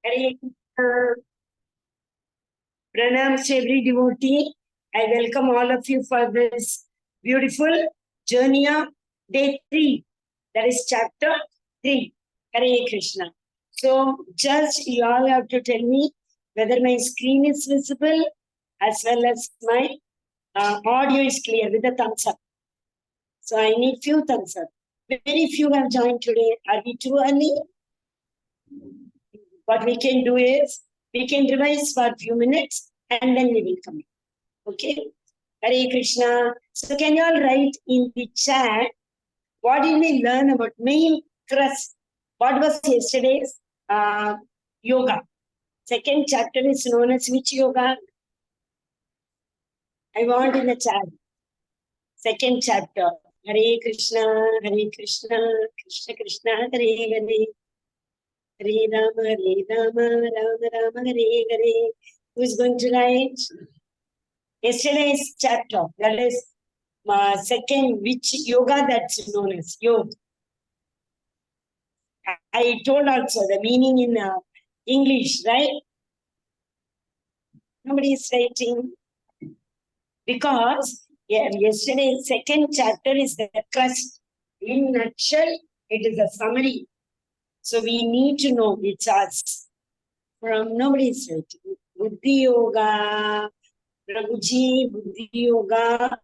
Hare Krishna. Pranam to every devotee. I welcome all of you for this beautiful journey of day 3. That is chapter 3. Hare Krishna. So just you all have to tell me whether my screen is visible as well as my audio is clear with a thumbs up. So I need few thumbs up. Very few have joined today. Are we too early? What we can do is, we can revise for a few minutes and then we will come in. Okay? Hare Krishna. So can you all write in the chat, what did we learn about male crust? What was yesterday's yoga? Second chapter is known as which yoga? I want in the chat. Second chapter. Hare Krishna, Hare Krishna, Krishna Krishna, Hare Hare. Hare Rama, Rama Rama, Hare Hare. Who is going to write? Yesterday's chapter, that is second, which yoga that's known as yoga. I told also the meaning in English, right? Nobody is writing. Because yesterday's second chapter is the crust. In nutshell, it is a summary. So we need to know which us. From nobody is writing. Buddhi Yoga, Prabhuji, Buddhi Yoga.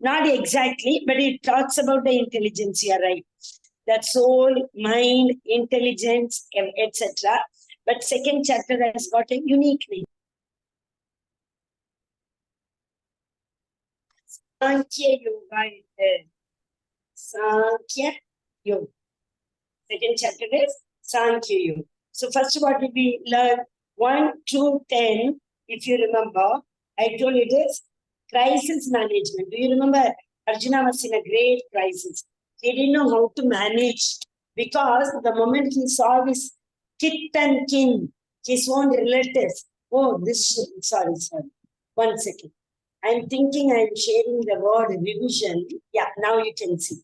Not exactly, but it talks about the intelligence, you are right. The soul, mind, intelligence, etc. But second chapter has got a unique name. Sankhya Yoga is there. Sankhya Yoga. Second chapter is Sankhya Yoga. So first what did we learn? 1 to 10, if you remember, I told you it is crisis management. Do you remember? Arjuna was in a great crisis. He didn't know how to manage because the moment he saw this kith and kin, his own relatives. Oh, sorry. 1 second. I'm thinking I'm sharing the word revision. Yeah, now you can see.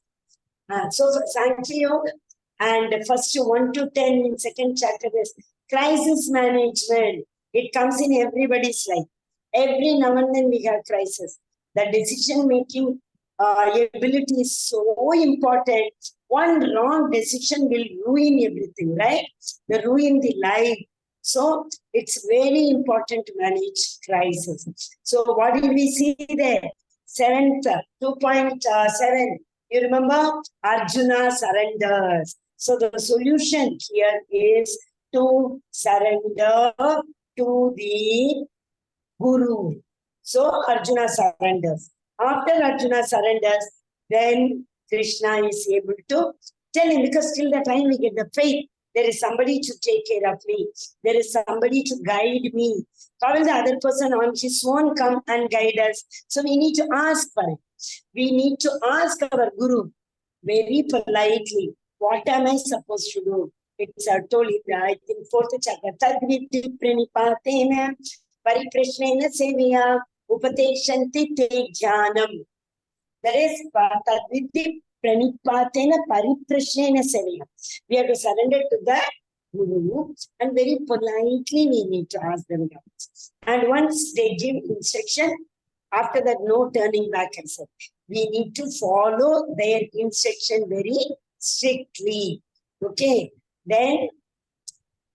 So Sankhya Yoga and first 1 to 10 in second chapter is crisis management. It comes in everybody's life. Every now and then we have crisis. The decision making ability is so important. One wrong decision will ruin everything, right? The ruin the life. So it's very important to manage crisis. So what did we see there? 2.7. You remember? Arjuna surrenders. So the solution here is to surrender to the Guru. So Arjuna surrenders. After Arjuna surrenders, then Krishna is able to tell him, because till the time we get the faith, there is somebody to take care of me. There is somebody to guide me. How will the other person on his own come and guide us? So we need to ask for it. We need to ask our Guru very politely, what am I supposed to do? It's told in I think 4th chapter. Tadviti pranipatena pariprashnena seviya upateshanti te jnanam. That is tadviti pranipatena pariprashnena seviya. We have to surrender to the Guru and very politely we need to ask them. And once they give instruction, after that, no turning back and said. We need to follow their instruction very strictly. Okay. Then,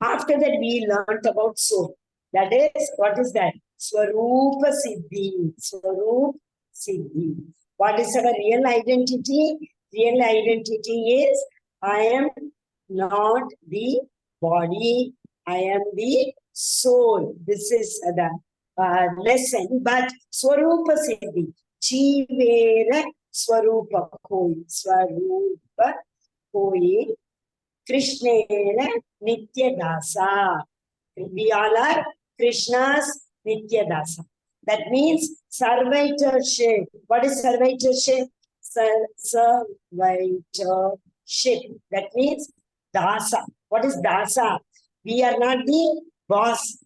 after that, we learned about soul. That is, what is that? Swarupa Siddhi. Swarupa Siddhi. What is our real identity? Real identity is, I am not the body. I am the soul. This is the lesson. But Swarupa Siddhi. Jivera Swarupa Koi. Swarupa Koi. Krishnena Nitya Dasa. We all are Krishna's Nitya Dasa. That means servitorship. What is servitorship? Servitorship. That means Dasa. What is Dasa? We are not the boss.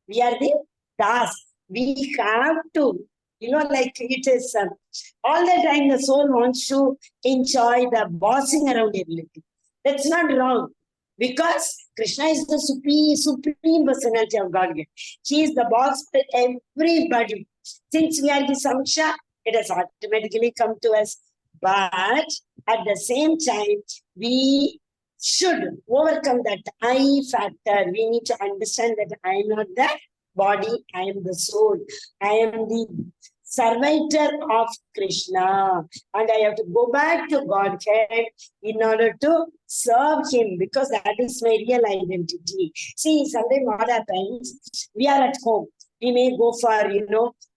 We are the Das. We have to, like it is all the time the soul wants to enjoy the bossing around everything. That's not wrong. Because Krishna is the supreme personality of Godhead. He is the boss for everybody. Since we are the Samsha, it has automatically come to us. But at the same time, we should overcome that I factor. We need to understand that I am not the body, I am the soul. I am the servitor of Krishna. And I have to go back to Godhead in order to serve him, because that is my real identity. See, sometimes what happens, we are at home. We may go for,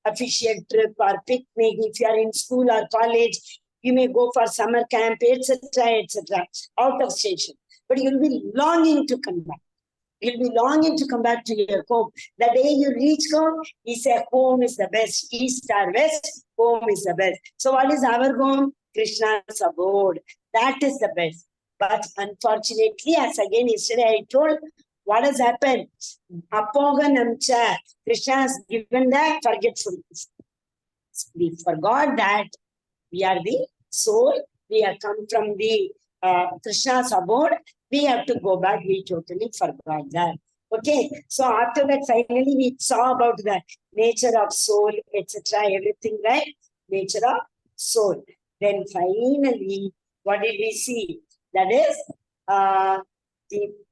official trip or picnic. If you are in school or college, you may go for summer camp, etc., out of station. But you will be longing to come back. You'll be longing to come back to your home. The day you reach home, he said, home is the best. East or west, home is the best. So what is our home? Krishna's abode. That is the best. But unfortunately, as again yesterday I told, what has happened? Apoganamcha. Krishna has given the forgetfulness. We forgot that we are the soul. We have come from the Krishna's abode. We have to go back. We totally forgot that. Okay. So after that, finally, we saw about the nature of soul, etc. Everything, right? Nature of soul. Then finally, what did we see? That is,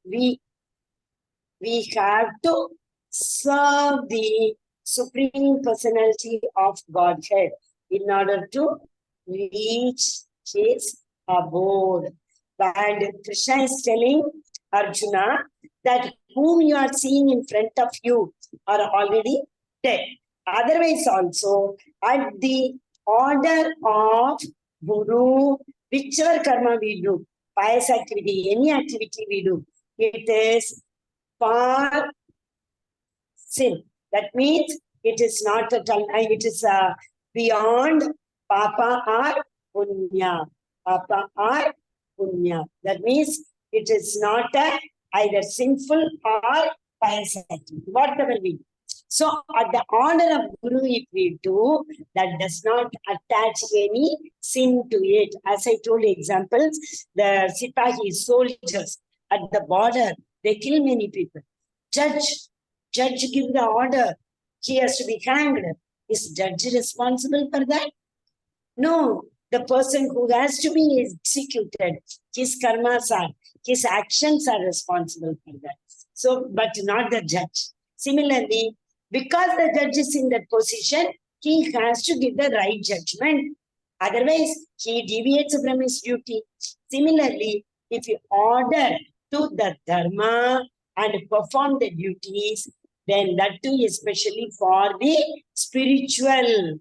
we have to serve the Supreme Personality of Godhead in order to reach his abode. And Krishna is telling Arjuna that whom you are seeing in front of you are already dead. Otherwise also, at the order of Guru, whichever karma we do, pious activity, any activity we do, it is for sin. That means it is not a it is beyond papa or punya. Papa or punya. That means it is not either sinful or pious activity, whatever we do. So at the order of Guru, if we do, that does not attach any sin to it. As I told examples, the Sipahi soldiers at the border, they kill many people. Judge give the order. He has to be hanged. Is judge responsible for that? No. The person who has to be executed, his karmas are, his actions are responsible for that. So, but not the judge. Similarly, because the judge is in that position, he has to give the right judgment. Otherwise, he deviates from his duty. Similarly, if you order to the dharma and perform the duties, then that too, especially for the spiritual,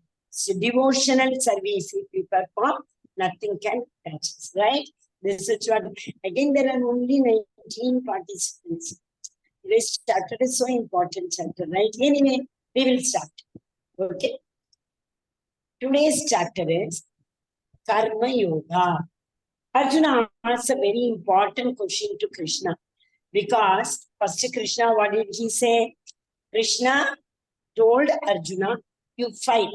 devotional service, if we perform, nothing can touch us, right? This is what, again, there are only 19 participants. This chapter is so important chapter, right? Anyway, we will start. Okay. Today's chapter is Karma Yoga. Arjuna asks a very important question to Krishna, because first Krishna, what did he say? Krishna told Arjuna, you fight.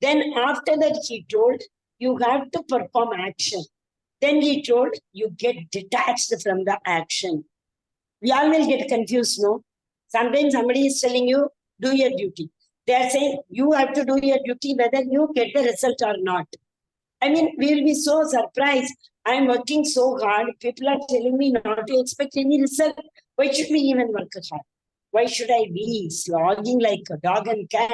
Then after that he told, you have to perform action. Then he told, you get detached from the action. We all will get confused, no? Sometimes somebody is telling you, do your duty. They are saying, you have to do your duty whether you get the result or not. I mean, we will be so surprised. I am working so hard. People are telling me not to expect any result. Why should we even work hard? Why should I be slogging like a dog and cat?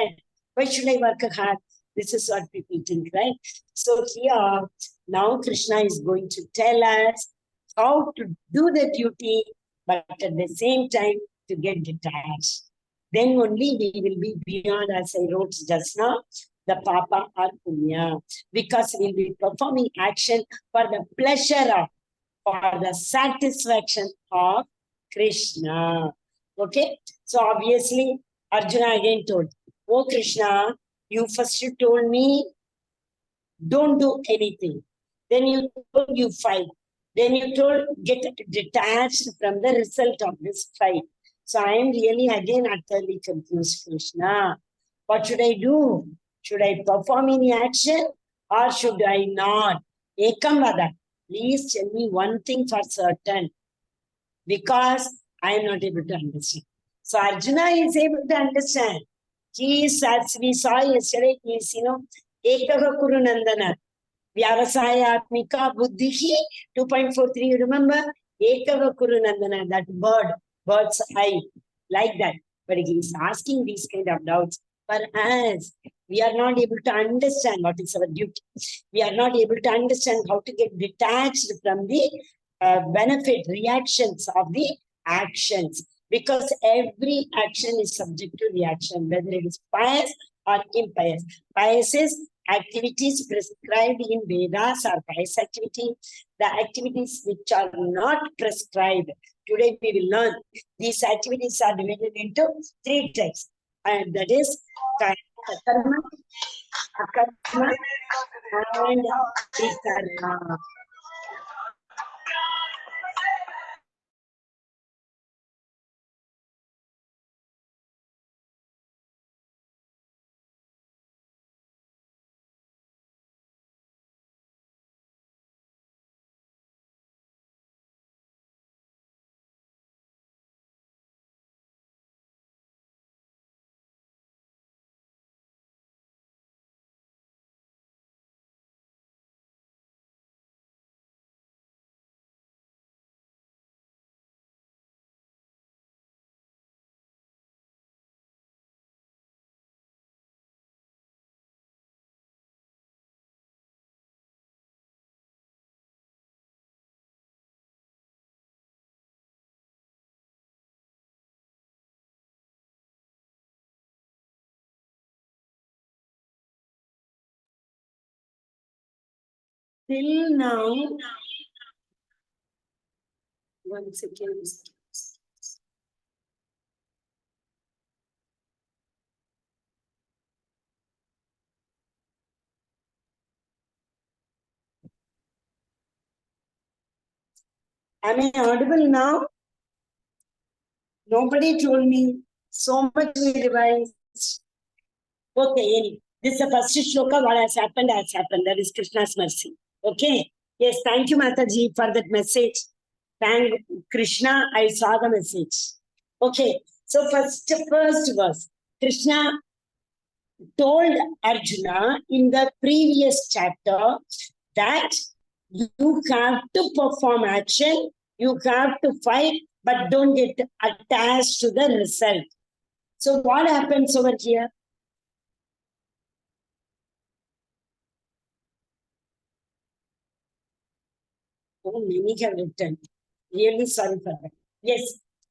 Why should I work hard? This is what people think, right? So here, now Krishna is going to tell us how to do the duty, but at the same time to get detached. Then only we will be beyond, as I wrote just now, the papa or punya, because we will be performing action for the pleasure of, for the satisfaction of Krishna. Okay, so obviously Arjuna again told, oh Krishna, you first told me don't do anything. Then you told you fight. Then you told get detached from the result of this fight. So I am really again utterly confused, Krishna. What should I do? Should I perform any action or should I not? Ekam vada. Please tell me one thing for certain. because I am not able to understand. So Arjuna is able to understand. He is, as we saw yesterday, he is, Ekava Kuru Nandana. Vyavasayatmika Buddhihi 2.43, you remember? Ekava Kuru Nandana, that bird's eye, like that. But he is asking these kind of doubts. For us, we are not able to understand what is our duty. We are not able to understand how to get detached from the benefit reactions of the actions, because every action is subject to reaction, whether it is pious or impious. Pious is activities prescribed in Vedas are pious activity. The activities which are not prescribed, today we will learn, these activities are divided into 3 types, and that is karma, akarma, and vikarma. Till now, 1 second. Am I audible now? Nobody told me. So much we revised. Okay, anyway. This is the first shloka. What has happened. That is Krishna's mercy. Okay. Yes, thank you, Mataji, for that message. Thank Krishna. I saw the message. Okay. So first verse. Krishna told Arjuna in the previous chapter that you have to perform action, you have to fight, but don't get attached to the result. So what happens over here? Oh, many have written. Really sorry for that. Yes.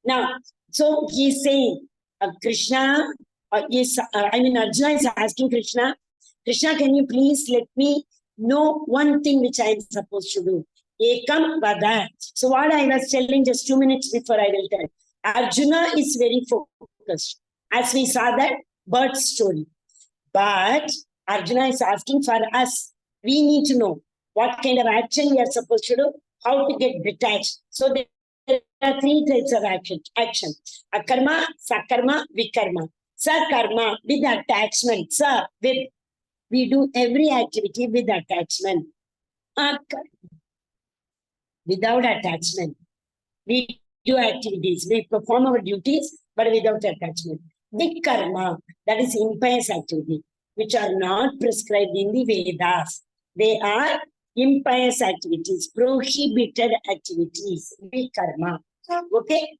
Now, so he's saying, Krishna, Arjuna is asking Krishna, Krishna, can you please let me know one thing which I am supposed to do? Ekam vada. So what I was telling just 2 minutes before I will tell. Arjuna is very focused. As we saw that bird story. But Arjuna is asking for us. We need to know what kind of action we are supposed to do, how to get detached. So there are 3 types of action. Akarma, sakarma, vikarma. Sakarma, with attachment. Sa, with, we do every activity with attachment. Without attachment. We do activities. We perform our duties, but without attachment. Vikarma, that is impious activity, which are not prescribed in the Vedas. They are impious activities, prohibited activities, vikarma. Okay,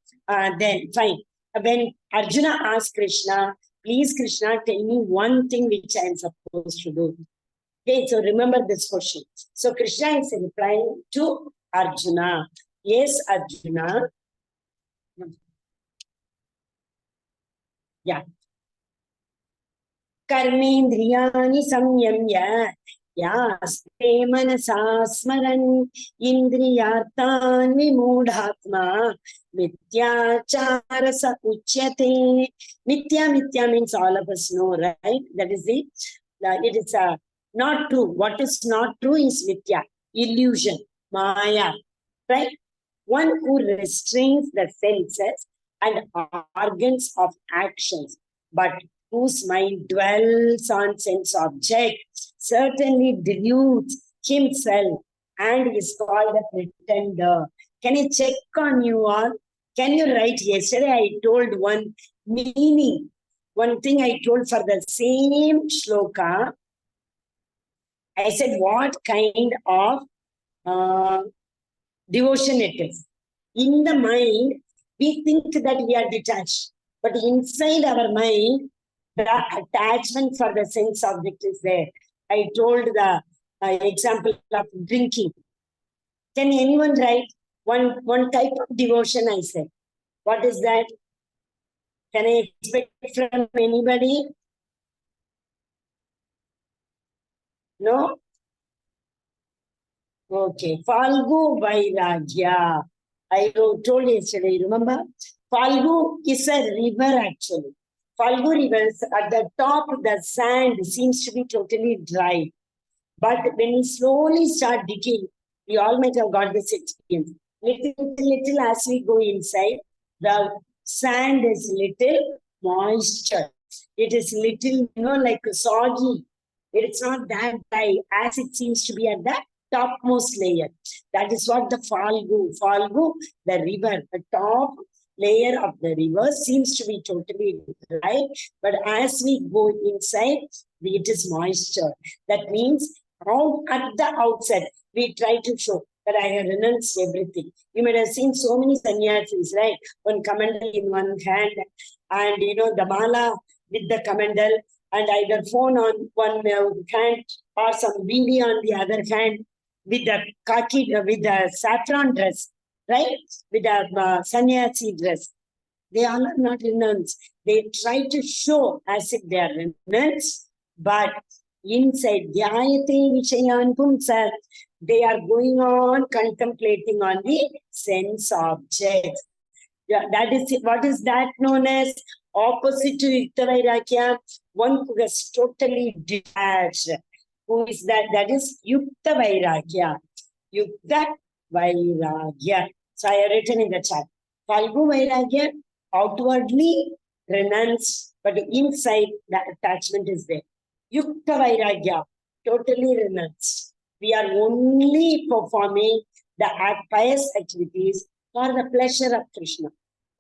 then fine. When Arjuna asked Krishna, please Krishna, tell me one thing which I am supposed to do. Okay, so remember this question. So Krishna is replying to Arjuna. Yes, Arjuna. Yeah. Karmendriyani samyamya yaste manasa smaran indriyartan vimudhatma mityachara sa uchyate. Mitya means all of us know, right? That is it is not true. What is not true is mitya, illusion, maya, right? One who restrains the senses and organs of actions, but whose mind dwells on sense objects, certainly deludes himself and is called a pretender. Can I check on you all? Can you write? Yesterday I told one meaning, one thing I told for the same shloka. I said, what kind of devotion it is. In the mind, we think that we are detached. But inside our mind, the attachment for the sense object is there. I told the example of drinking. Can anyone write one type of devotion? I said. What is that? Can I expect from anybody? No? Okay. Falgu Vairagya. I told yesterday, remember? Falgu is a river actually. Falgu rivers at the top, the sand seems to be totally dry. But when we slowly start digging, we all might have got this experience. Little as we go inside, the sand is little moisture. It is little, like soggy. It's not that dry as it seems to be at the topmost layer. That is what the Falgu, the river, the top layer of the river seems to be totally dry. But as we go inside, it is moisture. That means at the outset, we try to show that I have renounced everything. You might have seen so many sannyasis, right? One kamandal in one hand, and the mala with the kamandal, and either phone on one hand or some beedi on the other hand, with the khaki, with the saffron dress, right? With the sannyasi dress. They all are not renounced. They try to show as if they are renounced, but inside, Dhyayate Vishayan Pumsa, they are going on contemplating on the sense objects. Yeah, that is what is that known as opposite to Yukta Vairagya? One who is totally detached. Who is that? That is Yukta Vairagya. Yukta Vairagya. So I have written in the chat. Falgu Vairagya, outwardly renounced, but inside the attachment is there. Yukta Vairagya, totally renounced. We are only performing the pious activities for the pleasure of Krishna,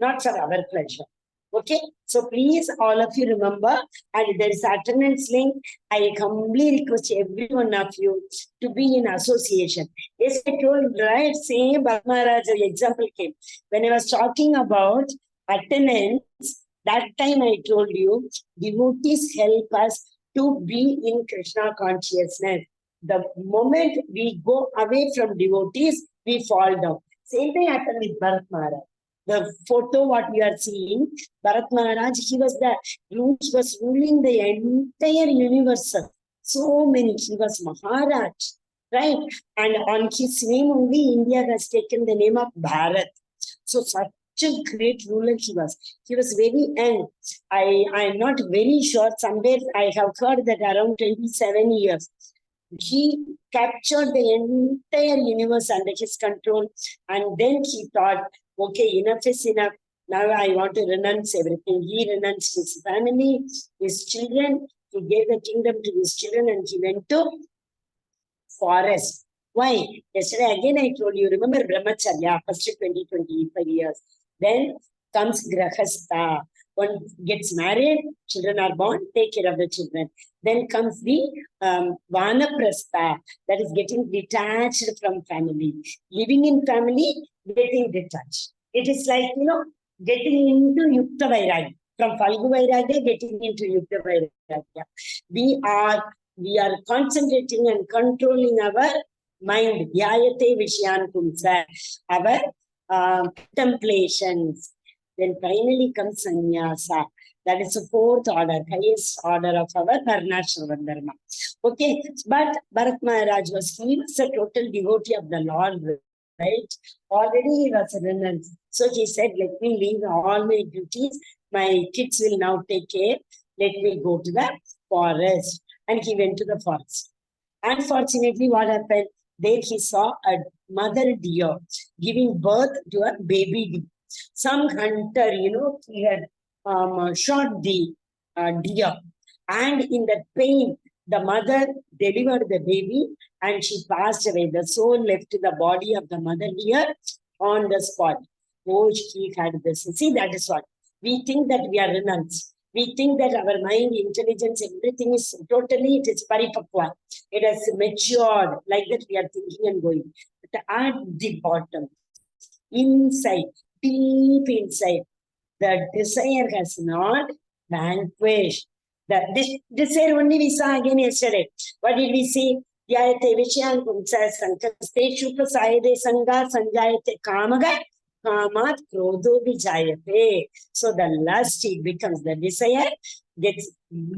not for our pleasure. Okay, so please, all of you remember, and there is attendance link. I humbly request every one of you to be in association. Yes, I told, right, same Maharaj example came. When I was talking about attendance, that time I told you, devotees help us to be in Krishna consciousness. The moment we go away from devotees, we fall down. Same thing happened with Bharat Maharaj. The photo what we are seeing, Bharat Maharaj, he was ruling the entire universe. So many, he was Maharaj, right? And on his name only, India has taken the name of Bharat. So such a great ruler he was. He was very young. I am not very sure. Somewhere I have heard that around 27 years. He captured the entire universe under his control, and then he thought, okay, enough is enough. Now I want to renounce everything. He renounced his family, his children. He gave the kingdom to his children, and he went to forest. Why? Yesterday again I told you, remember Brahmacharya, first 25 years. Then comes Grahastha. One gets married, children are born, take care of the children. Then comes the Vanaprastha, that is getting detached from family. Living in family, getting detached. It is like, getting into Yukta Vairagya. From Falgu Vairagya, getting into Yukta Vairagya. We are concentrating and controlling our mind. Dhyayate Vishyan Pumsa. Our contemplations. Then finally comes sannyasa. That is the fourth order, highest order of our Varnashram Dharma. Okay, but Bharat Maharaj he was a total devotee of the Lord, right? Already he was renounced. So he said, let me leave all my duties. My kids will now take care. Let me go to the forest. And he went to the forest. Unfortunately, what happened? There he saw a mother deer giving birth to a baby deer. Some hunter, he had shot the deer. And in that pain, the mother delivered the baby and she passed away. The soul left the body of the mother deer on the spot. Oh, he had this. See, that is what. We think that we are renounced. We think that our mind, intelligence, everything is totally, it is paripakwa. It has matured. Like that we are thinking and going. But at the bottom, inside, deep inside, the desire has not vanquished. The desire only we saw again yesterday. What did we see? Yayate Vishyan Kumsa Sankaste Shupasayade Sanga Sanjayate Kamaga Kamat Krodho Vijayate. So the lust, it becomes the desire, gets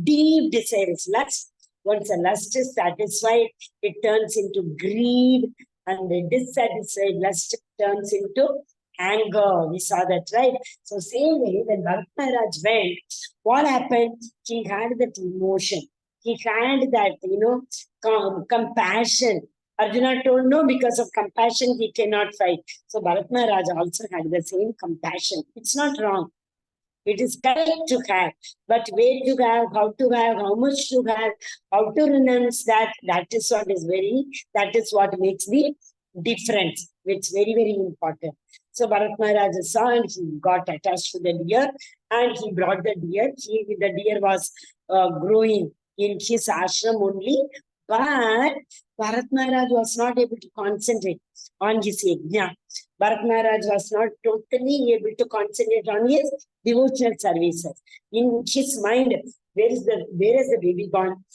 deep desire is lust. Once the lust is satisfied, it turns into greed, and the dissatisfied lust turns into anger. We saw that, right? So same way, when Bharat Maharaj went, what happened? He had that emotion. He had that, compassion. Arjuna told no, because of compassion he cannot fight. So Bharat Maharaj also had the same compassion. It's not wrong. It is correct to have, but where to have, how much to have, how to renounce that is what makes the difference. It's very, very important. So Bharat Maharaj saw and he got attached to the deer and he brought the deer. The deer was growing in his ashram only, but Bharat Maharaj was not able to concentrate on his yajna. Bharat Maharaj was not totally able to concentrate on his devotional services. In his mind, where is the baby gone?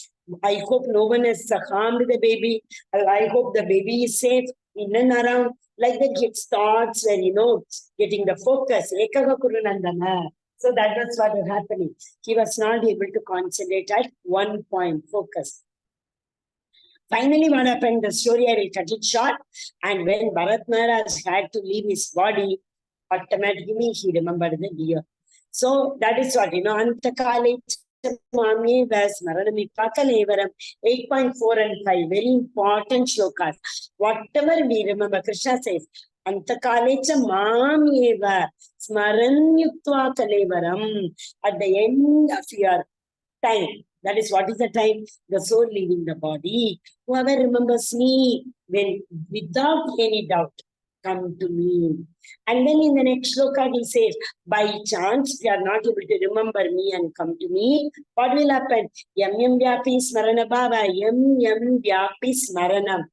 I hope no one has harmed the baby. I hope the baby is safe in and around. Like that, his thoughts were, getting the focus. Ekava Kurunandana. So that was what was happening. He was not able to concentrate at one point, focus. Finally, what happened? The story, I will cut it short. And when Bharat Maharaj had to leave his body, automatically he remembered the deer. So that is what, Antakale Mami was Maranamipakalevaram 8.4 and 5. Very important shlokas. Whatever we remember, Krishna says, Antakalecha Mamieva Smaranyuktva Kalevaram. At the end of your time. That is what is the time? The soul leaving the body. Whoever remembers me, when without any doubt, come to me. And then in the next shloka, he says, by chance, they are not able to remember me and come to me. What will happen? Yam yam vyapi smarana bhava, yam yam vyapi smaranam.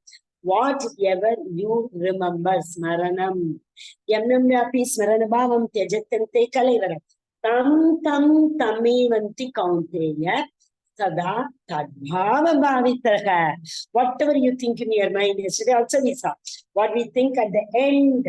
Whatever you remember, smaranam. Yam yam vyapi smarana bhavam tyajatante kalaivaram. Tam tam tamevanti kaunteya. Sada tadbhava bhavitaha. Whatever you think in your mind, yesterday also we saw. What we think at the end,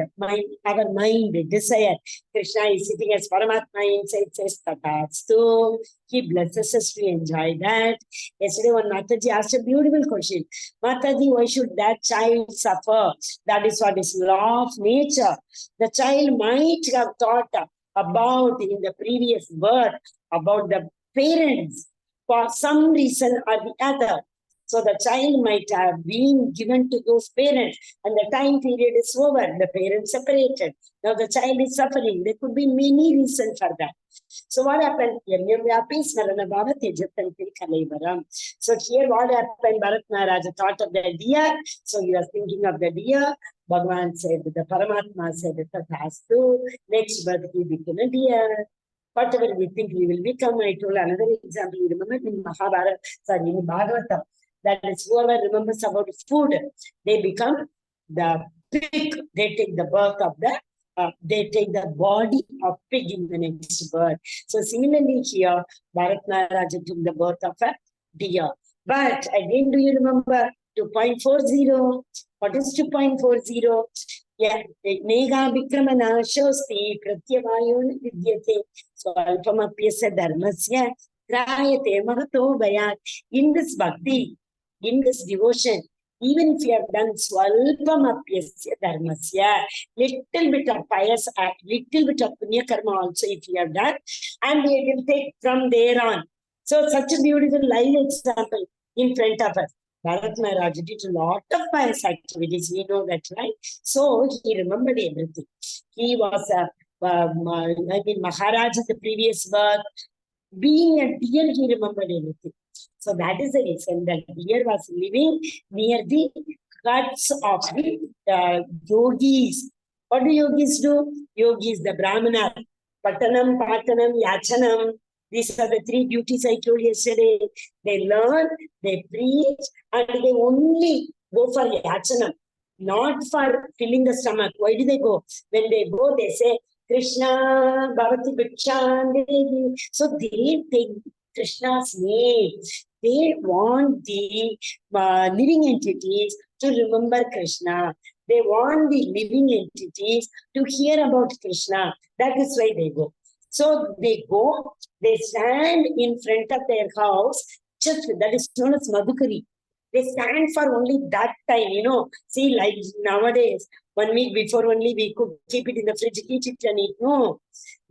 our mind, desire. Krishna is sitting as Paramatma inside, says Tatasthu. He blesses us to enjoy that. Yesterday one Mataji asked a beautiful question. Mataji, why should that child suffer? That is what is law of nature. The child might have thought about in the previous birth, about the parents, for some reason or the other. So the child might have been given to those parents and the time period is over. The parents separated. Now the child is suffering. There could be many reasons for that. So what happened? So here what happened? Bharat Maharaj thought of the deer. So he was thinking of the deer. Bhagavan said, the Paramatma said, Tathastu. Next birth he became a deer. Whatever we think we will become. I told another example. You remember in in Bhagavatam, that is whoever remembers about food, they become the pig. They take the birth of they take the body of pig in the next birth. So similarly here, Bharat Maharaj took the birth of a deer. But again, do you remember 2.40? What is 2.40? Yeah, Nega Bikramana Shosti Pratyavayun Vidyate Swalpamapyasa Dharmasya Grayate Mahato Bayat. In this bhakti, in this devotion, even if you have done Swalpamapyasya Dharmasya, little bit of pious act, little bit of punya karma also if you have done, and we will take from there on. So such a beautiful live example in front of us. Bharat Maharaj did a lot of pious activities, we know that, right? So he remembered everything. He was Maharaj in the previous birth. Being a deer, he remembered everything. So that is the reason that deer was living near the guts of the yogis. What do yogis do? Yogis, the Brahmana, Patanam, Patanam, Yachanam. These are the three duties I told yesterday. They learn, they preach, and they only go for Yachanam, not for filling the stomach. Why do they go? When they go, they say, Krishna, Bhavati Bhikshan. So they take Krishna's name. They want the living entities to remember Krishna. They want the living entities to hear about Krishna. That is why they go. So they go, they stand in front of their house, just that is known as Madhukari. They stand for only that time, See, like nowadays, 1 week before only we could keep it in the fridge, eat it and eat. No.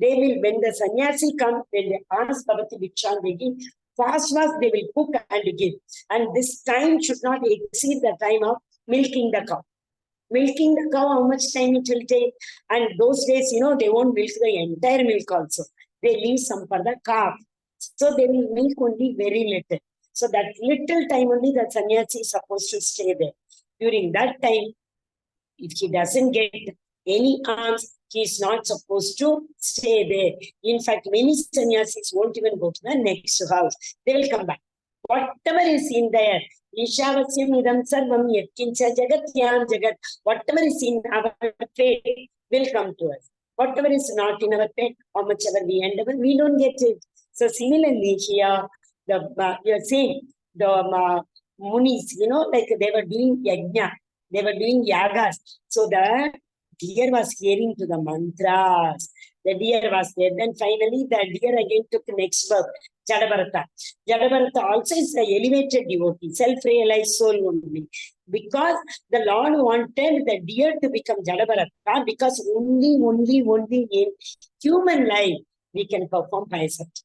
They will, when the sannyasi comes, when they ask Bhavati Bhikshan, they give, fast, they will cook and give. And this time should not exceed the time of milking the cow. Milking the cow, how much time it will take? And those days, they won't milk the entire milk also. They leave some for the calf. So they will milk only very little. So that little time only the sannyasi is supposed to stay there. During that time, if he doesn't get any alms, he is not supposed to stay there. In fact, many sannyasis won't even go to the next house. They will come back. Whatever is in there, Ishavasyam idam sarvam yatkincha jagat yam jagat, whatever is in our fate will come to us. Whatever is not in our fate, how much ever we endeavor, we don't get it. So similarly here, you're saying the munis, like they were doing yajna, they were doing yagas. So the deer was hearing to the mantras. The deer was there. Then finally the deer again took the next birth, Jadabharata. Jadabharata also is an elevated devotee, self-realized soul only. Because the Lord wanted the deer to become Jadabharata, because only in human life we can perform pious activity.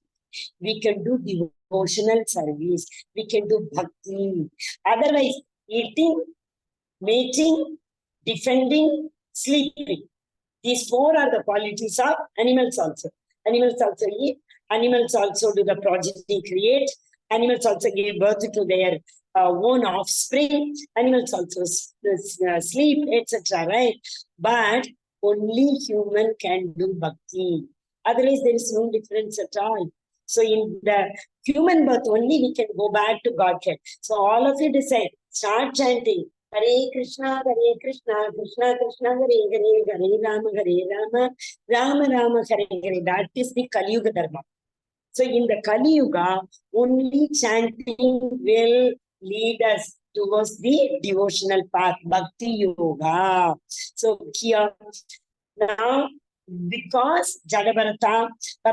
We can do devotional service. We can do bhakti. Otherwise, eating, mating, defending, sleeping. These four are the qualities of animals also. Animals also eat. Animals also do the progeny create. Animals also give birth to their own offspring. Animals also sleep, etc. Right? But only human can do bhakti. Otherwise, there is no difference at all. So in the human birth only we can go back to Godhead. So all of you decide, start chanting. Hare Krishna, Krishna Krishna, Hare Hare, Hare Rama, Rama Rama, Hare Hare. That is the Kali Yuga Dharma. So in the Kali Yuga, only chanting will lead us towards the devotional path, Bhakti Yoga. So here, now, because Jadabharata,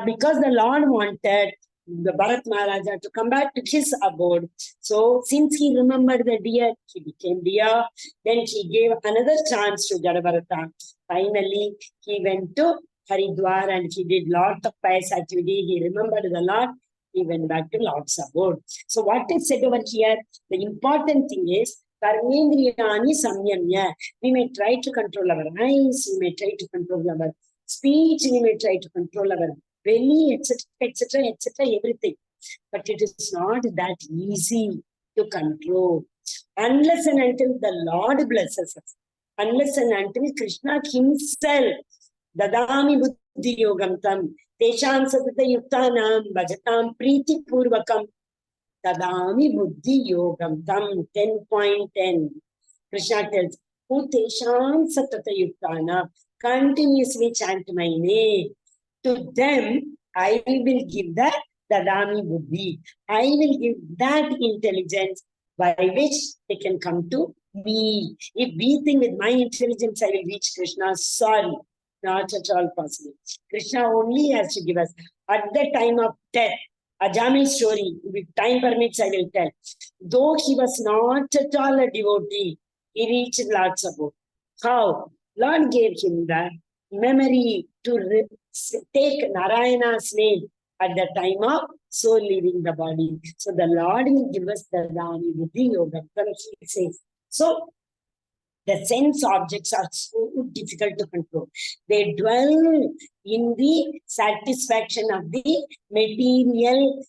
because the Lord wanted the Bharat Maharaja to come back to his abode. So since he remembered the deer, he became deer. Then he gave another chance to Jadabharata. Finally, he went to Haridwar and he did lot of pious activity. He remembered the Lord. He went back to Lord's abode. So what is said over here? The important thing is, Karmendriyani Samyamya. We may try to control our eyes, we may try to control our speech, we may try to control our belly, etc., everything. But it is not that easy to control. Unless and until the Lord blesses us. Unless and until Krishna himself, Dadami Buddhi Yogam Tam, Tesham Satata Yuktanam, Bhajatam Priti Purvakam, Dadami Buddhi Yogam Tam, 10.10. Krishna tells, who Tesham Satata Yuktana, continuously chant my name. To them, I will give that Dadami Buddhi. I will give that intelligence by which they can come to me. If we think with my intelligence I will reach Krishna, sorry, not at all possible. Krishna only has to give us. At the time of death, Ajami's story, if time permits, I will tell. Though he was not at all a devotee, he reached Lord's abode. How? Lord gave him the memory to take Narayana's name at the time of soul leaving the body. So the Lord will give us the Dami Buddhi Yoga. He says. So the sense objects are so difficult to control. They dwell in the satisfaction of the material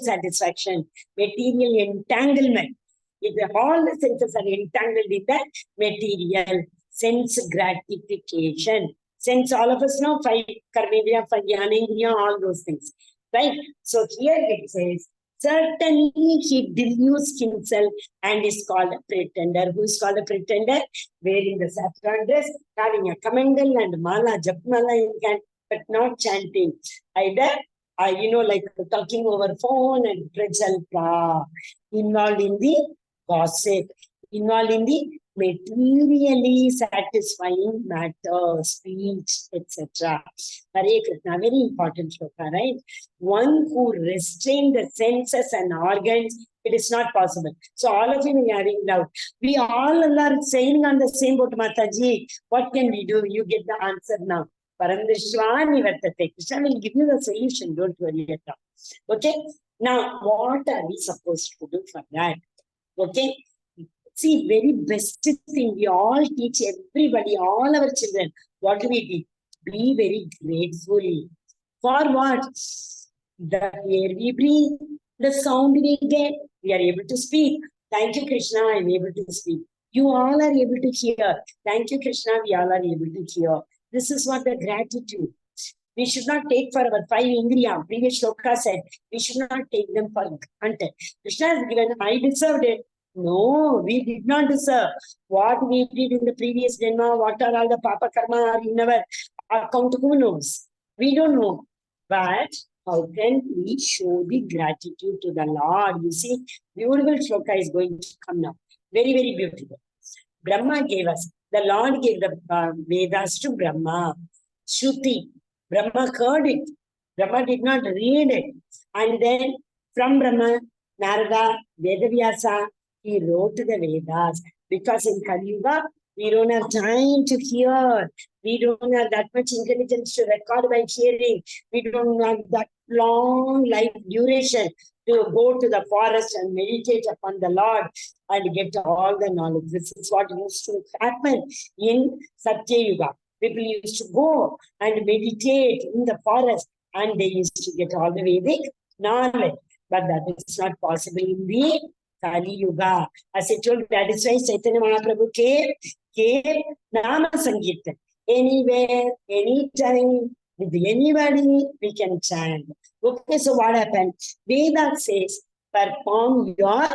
satisfaction, material entanglement. If all the senses are entangled in that material, sense gratification. Sense, all of us know, five karmendriya, five jnanendriya, all those things. Right? So here it says, certainly he deludes himself and is called a pretender. Who is called a pretender? Wearing the saffron dress, having a kamandal and mala, japmala in hand, but not chanting. Either, like talking over phone and prajalpa, involved in the gossip, involved in the materially satisfying matter, speech, etc. Hare Krishna, very important shloka, right? One who restrains the senses and organs, it is not possible. So all of you are having doubt. We all are saying on the same boat, Mataji. What can we do? You get the answer now. Paramdishwani Vartate. Krishna will give you the solution. Don't worry at all. Okay? Now, what are we supposed to do for that? Okay? See, very best thing, we all teach everybody, all our children, what do we do? Be very grateful. For what? The air we breathe, the sound we get, we are able to speak. Thank you, Krishna, I am able to speak. You all are able to hear. Thank you, Krishna, we all are able to hear. This is what the gratitude. We should not take for our five indriya. Previous shloka said, we should not take them for granted. Krishna has given, I deserved it. No, we did not deserve. What we did in the previous Janma, what are all the Papa Karma are in our account, who knows? We don't know. But how can we show the gratitude to the Lord? You see, beautiful shloka is going to come now. Very, very beautiful. Brahma gave us, the Lord gave the Vedas to Brahma. Shruti. Brahma heard it. Brahma did not read it. And then from Brahma, Narada, Vedavyasa, he wrote the Vedas, because in Kali Yuga, we don't have time to hear. We don't have that much intelligence to record by hearing. We don't have that long life duration to go to the forest and meditate upon the Lord and get all the knowledge. This is what used to happen in Satya Yuga. People used to go and meditate in the forest and they used to get all the Vedic knowledge. But that is not possible in the Kali Yuga. As I told you, that is why Chaitanya Mahaprabhu gave Nama Sankirtan. Anywhere, anytime, with anybody, we can chant. Okay, so what happened? Veda says, perform your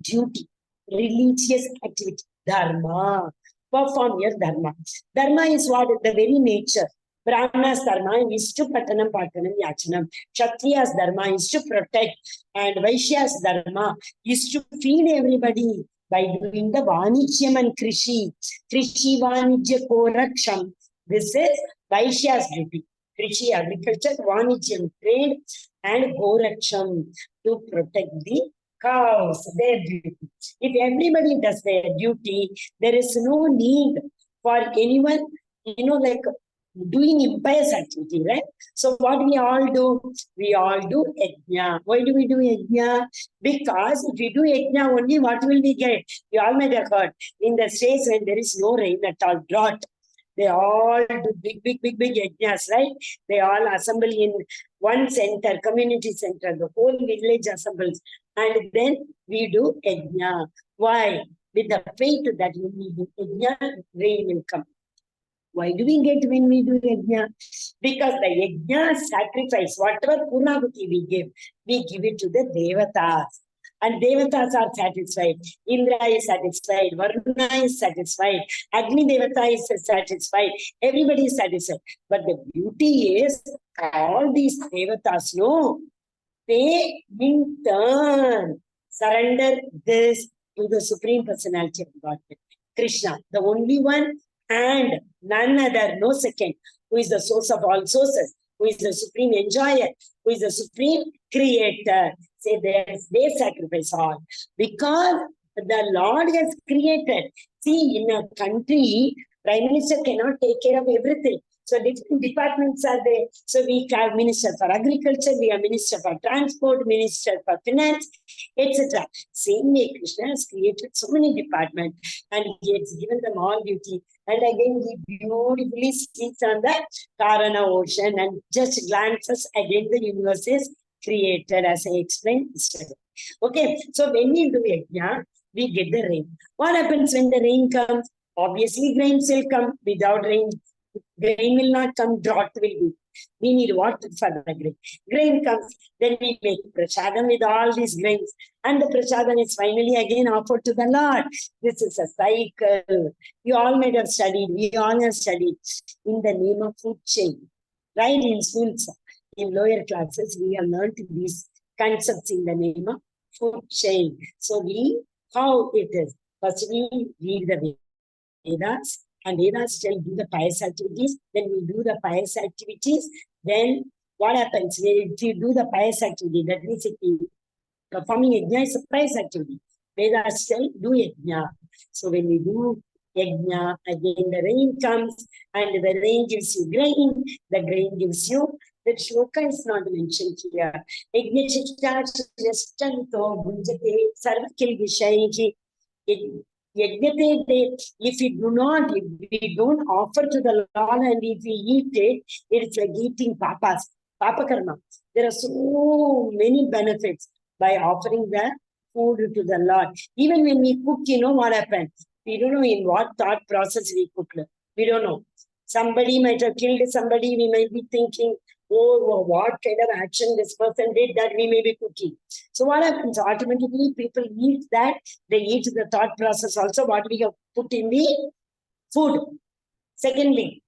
duty, religious activity, dharma. Perform your dharma. Dharma is what? The very nature. Brahma's dharma is to patanam, patanam, yachanam. Kshatriya's dharma is to protect. And Vaishya's dharma is to feed everybody by doing the Vanijyam and Krishi. Krishi Vanijya Koraksham. This is Vaishya's duty. Krishi, agriculture, Vanijyam, trade, and Koraksham, to protect the cows, their duty. If everybody does their duty, there is no need for anyone, like doing impious activity, right? So what we all do? We all do yajna. Why do we do yajna? Because if we do yajna only, what will we get? You all might have heard, in the states when there is no rain at all, drought, they all do big yajnas, right? They all assemble in one center, community center, the whole village assembles. And then we do yajna. Why? With the faith that when we do yajna, rain will come. Why do we get when we do yajna? Because the yajna sacrifice, whatever punahuti we give it to the devatas. And devatas are satisfied. Indra is satisfied. Varuna is satisfied. Agni devata is satisfied. Everybody is satisfied. But the beauty is, all these devatas know, they in turn surrender this to the Supreme Personality of Godhead, Krishna, the only one and none other, no second, who is the source of all sources, who is the supreme enjoyer, who is the supreme creator. Say they sacrifice all because the Lord has created. See, in a country, Prime Minister cannot take care of everything. So different departments are there. So we have Minister for Agriculture, we have Minister for Transport, Minister for Finance, etc. Same way, Krishna has created so many departments and he has given them all duty. And again, he beautifully sits on the Karana ocean and just glances again the universe is created, as I explained yesterday. Okay, so when we do yajna, we get the rain. What happens when the rain comes? Obviously, grains will come. Without rain, grain will not come, drought will be. We need water for the grain. Grain comes, then we make prasadam with all these grains. And the prasadam is finally again offered to the Lord. This is a cycle. You all might have studied, we all have studied in the name of food chain. Right in schools, in lower classes, we have learned these concepts in the name of food chain. So how it is. First we read the Vedas, and Vedas tell do the pious activities, then we do the pious activities, then what happens? If you do the pious activity, that means if you performing yajna is a pious activity. Vedas tell do yajna. So when we do yajna, again the rain comes, and the rain gives you grain, the grain gives you, the shloka is not mentioned here. If we do not, if we don't offer to the Lord and if we eat it, it's like eating papas, papa karma. There are so many benefits by offering the food to the Lord. Even when we cook, you know what happens? We don't know in what thought process we cook. We don't know. Somebody might have killed somebody, we might be thinking, oh, what kind of action this person did that we may be cooking. So what happens? Automatically, people eat that. They eat the thought process also, what we have put in the food. Secondly,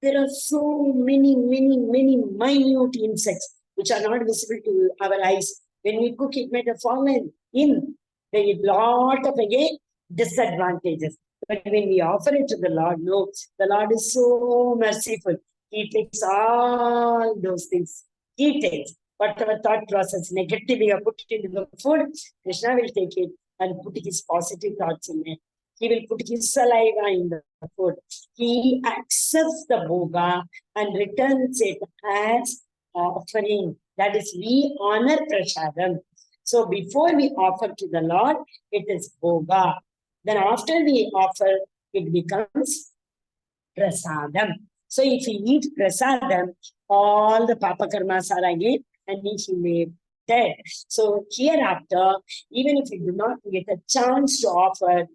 there are so many minute insects which are not visible to our eyes. When we cook, it might have fallen in. There is a lot of, again, disadvantages. But when we offer it to the Lord, no, the Lord is so merciful. He takes all those things. He takes whatever thought process negative we have put into the food, Krishna will take it and put his positive thoughts in it. He will put his saliva in the food. He accepts the bhoga and returns it as offering. That is, we honor prasadam. So before we offer to the Lord, it is bhoga. Then after we offer, it becomes prasadam. So if we eat prasadam, all the papa karmas are again annihilated. So hereafter, even if we do not get a chance to offer,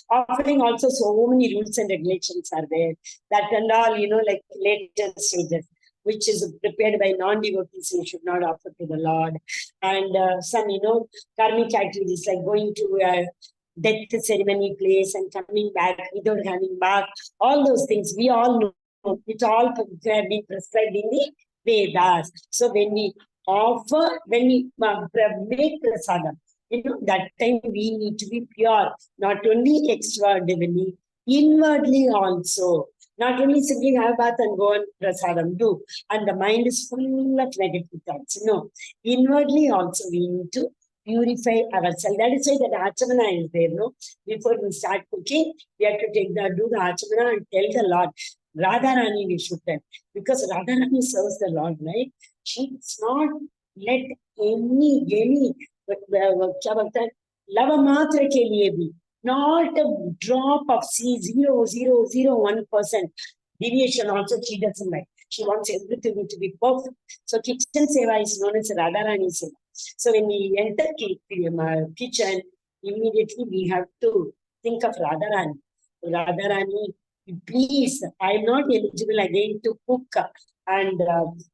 offering also so many rules and regulations are there. That and all, like later stages, which is prepared by non-devotees, we should not offer to the Lord. And some, karmic activities like going to a death ceremony place and coming back without having bath, all those things we all know. It all have been prescribed in the Vedas. So when we offer, when we make prasadam, that time we need to be pure, not only externally, inwardly also. Not only simply have bath and go and prasadam do, and the mind is full of negative thoughts. No, inwardly also we need to purify ourselves. That is why that achamana is there. No, before we start cooking, we have to do the achamana and tell the Lord. Radharani we should tell, because Radharani serves the Lord, right? She does not let any lava matra ke liye bhi, not a drop of 0.001% deviation also she doesn't like. She wants everything to be perfect. So kitchen seva is known as Radharani seva. So when we enter kitchen, immediately we have to think of Radharani. Radharani, please, I am not eligible again to cook and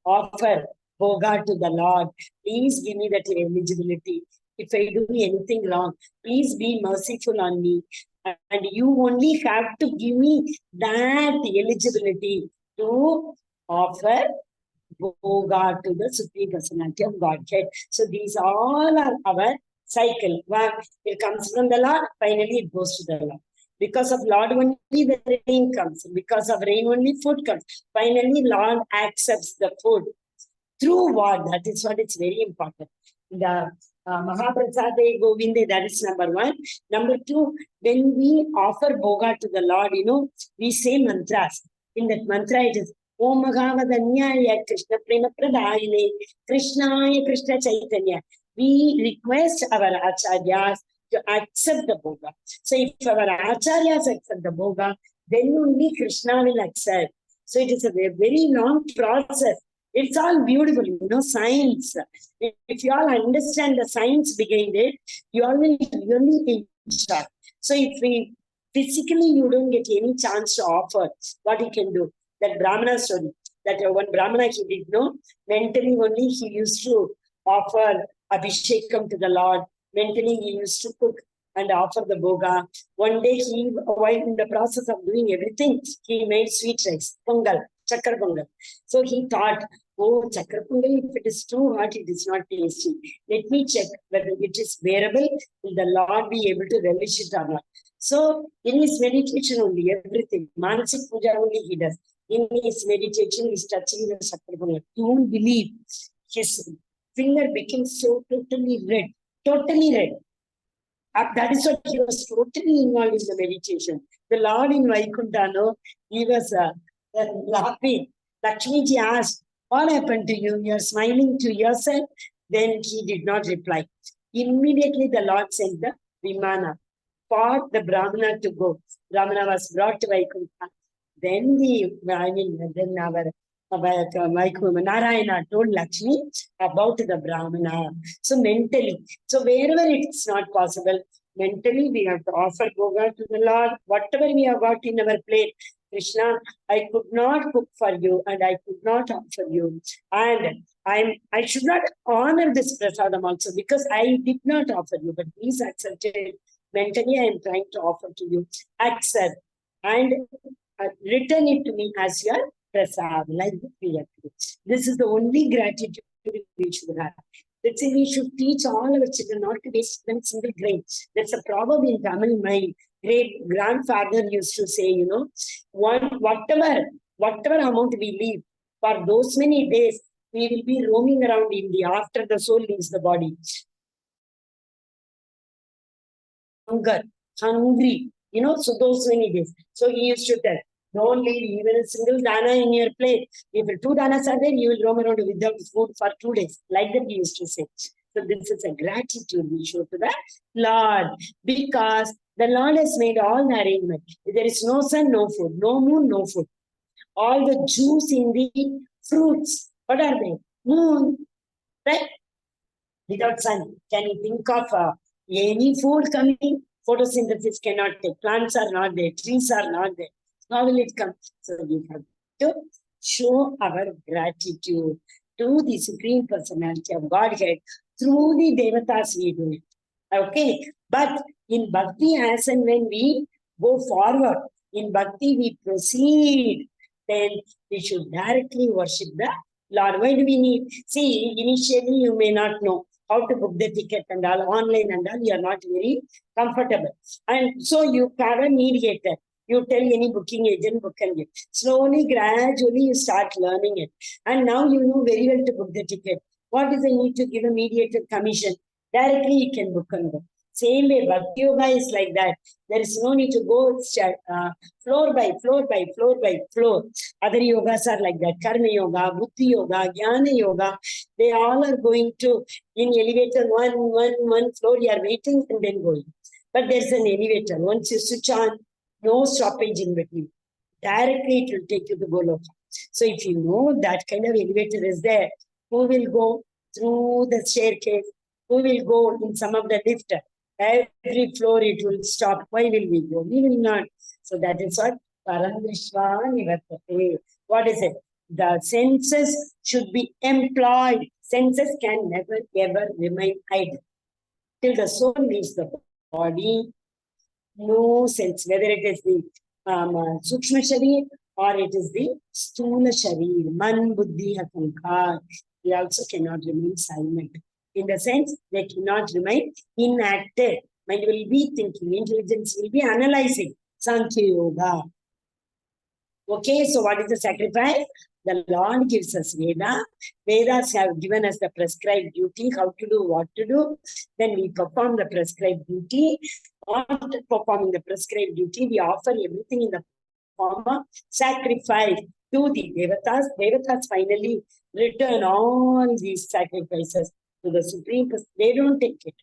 offer bhoga to the Lord. Please give me that eligibility. If I do anything wrong, please be merciful on me. And you only have to give me that eligibility to offer bhoga to the Supreme Personality of Godhead. So these all are our cycle. It comes from the Lord, finally it goes to the Lord. Because of Lord only the rain comes. Because of rain only food comes. Finally, Lord accepts the food. Through what? That is what is very important. The Mahaprasade Govinde, that is number one. Number two, when we offer bhoga to the Lord, we say mantras. In that mantra, it is Om Magavadanyaya Krishna Prema Pradayane Krishnaya Krishna Chaitanya. We request our acharyas to accept the bhoga. So if our acharyas accept the bhoga, then only Krishna will accept. So it is a very long process. It's all beautiful, science. If you all understand the science behind it, you all will really enjoy. So if we physically you don't get any chance to offer. What he can do? That Brahmana story, that one Brahmana he did know, mentally only he used to offer Abhishekam to the Lord. Mentally he used to cook and offer the boga. One day he, while in the process of doing everything, he made sweet rice, pongal, chakra pongal. So he thought, oh, chakra pongal, if it is too hot, it is not tasty. Let me check whether it is bearable. Will the Lord be able to relish it or not? So in his meditation only, everything, Manasik Puja only he does. In his meditation, he's touching the chakra pongal. You won't believe his finger became so totally red. Totally red. That is what he was totally involved in the meditation. The Lord in Vaikuntha, he was laughing. Lakshmiji asked, what happened to you? You're smiling to yourself? Then he did not reply. Immediately the Lord sent the Vimana for the Brahmana to go. Brahmana was brought to Vaikuntha. Then Narayana told Lakshmi about the Brahmana. So mentally, so wherever it's not possible, mentally we have to offer Boga to the Lord. Whatever we have got in our plate, Krishna, I could not cook for you and I could not offer you. And I should not honor this prasadam also because I did not offer you, but please accept it. Mentally, I am trying to offer to you. Accept and return it to me as your prasad, like the This is the only gratitude we should have. Let's say we should teach all our children not to waste one single grain. There's a proverb in Tamil. My great grandfather used to say, you know, whatever amount we leave, for those many days, we will be roaming around India after the soul leaves the body. Hungry, you know, so those many days. So he used to tell, don't leave even a single dana in your plate. If 2 danas are there, you will roam around without food for 2 days. Like that he used to say. So this is a gratitude we show to the Lord. Because the Lord has made all the arrangement. If there is no sun, no food. No moon, no food. All the juice in the fruits. What are they? Moon. Right? Without sun, can you think of any food coming? Photosynthesis cannot take. Plants are not there. Trees are not there. How will it come? So we have to show our gratitude to the Supreme Personality of Godhead through the Devatas we do it. Okay. But in Bhakti, as and when we go forward, in Bhakti we proceed, then we should directly worship the Lord. Why do we need? See, initially you may not know how to book the ticket and all, online and all, you are not very comfortable. And so you have a mediator. You tell any booking agent, book and get. Slowly, gradually, you start learning it. And now you know very well to book the ticket. What is the need to give a mediator commission? Directly you can book and go. Same way, Bhakti Yoga is like that. There is no need to go floor by floor by floor by floor. Other yogas are like that. Karma Yoga, Buddhi Yoga, Jnana Yoga. They all are going to, in elevator, one floor, you are waiting and then going. But there's an elevator. Once you switch on, no stoppage in between. Directly it will take you to Goloka. So if you know that kind of elevator is there, who will go through the staircase? Who will go in some of the lift? Every floor it will stop. Why will we go? We will not. So that is what Paramvishwa Nivartate. What is it? The senses should be employed. Senses can never ever remain idle. Till the soul leaves the body, no sense, whether it is the Sukshma Sharir or it is the Sthula Sharir, Man, Buddhi, Ahankar, they also cannot remain silent. In the sense, they cannot remain inactive. Mind will be thinking, intelligence will be analyzing. Sankhya Yoga. Okay, so what is the sacrifice? The Lord gives us Veda. Vedas have given us the prescribed duty, how to do, what to do. Then we perform the prescribed duty. After performing the prescribed duty, we offer everything in the form of sacrifice to the Devatas. Devatas finally return all these sacrifices to the Supreme Person. They don't take it.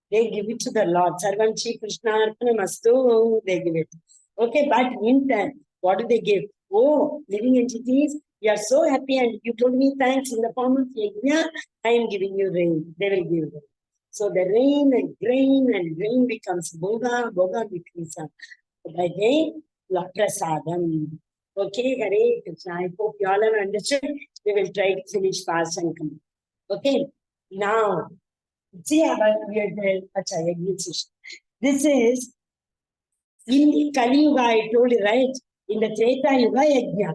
They give it to the Lord. Sarvam Shri Krishna Arpanamastu. They give it. Okay, but in turn, what do they give? Oh, living entities, you are so happy and you told me thanks in the form of yajna, I am giving you rain. They will give rain. So the rain and grain becomes boga, boga becomes by the Prasadam. Okay, Hare Krishna. I hope you all have understood. We will try to finish fast and come. Okay, now, see about this is in the Kali Yuga, I told you, right? In the Treta Yuga, Yajna.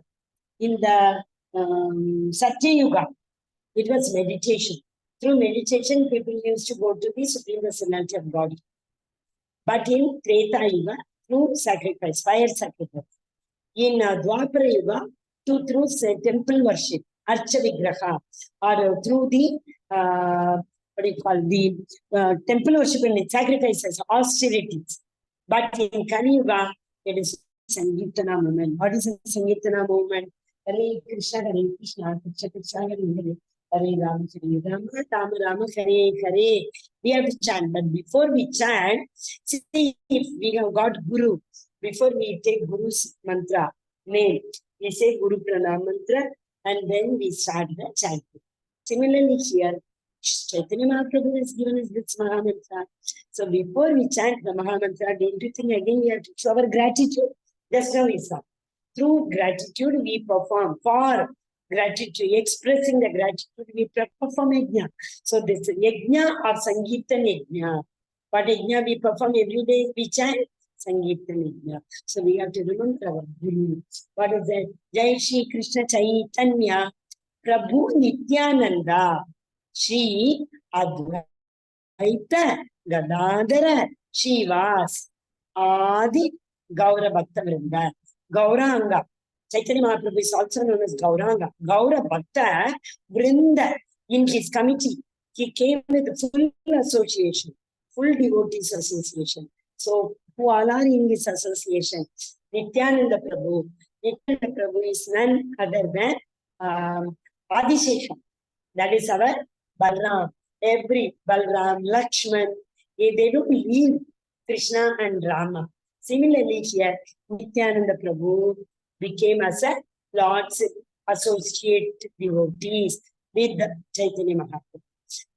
In the Satya Yuga, it was meditation. Through meditation, people used to go to the Supreme Personality of God. But in Treta Yuga, through sacrifice, fire sacrifice. In Dwapara Yuga, through temple worship, Archa Vigraha, or through the, what do you call, the temple worship and sacrifices, austerities. But in Kali Yuga, it is Sankirtana movement. What is a Sankirtana movement? Hare Krishna, Krishna Krishna, Hare Hare, Hare Rama, Rama Rama, Hare Hare. We have to chant, but before we chant, see if we have got Guru, before we take Guru's mantra, name, we say Guru Pranam mantra, and then we start the chanting. Similarly here, Chaitanya Mahaprabhu has given us this Mahamantra. So before we chant the Mahamantra, don't you think again we have to show our gratitude? Just now we saw. Through gratitude we perform. For gratitude, expressing the gratitude, we perform yajna. So this yajna or Sankirtan yajna. What yajna we perform every day? We chant Sankirtan yajna. So we have to remember our Guru. What is that? Jai Shri Krishna Chaitanya Prabhu Nityananda Shri Advaita Gadadhara Shivas Adi Gaura Bhakta Vrinda. Gauranga. Chaitanya Mahaprabhu is also known as Gauranga. Gaura Bhakta Vrinda. In his committee, he came with full association, full devotees association. So, who all are in this association? Nityananda Prabhu. Nityananda Prabhu is none other than Adishesha. That is our Balram. Every Balram, Lakshman, they don't leave Krishna and Rama. Similarly here, Nityananda Prabhu became as a Lord's associate devotees with Chaitanya Mahaprabhu.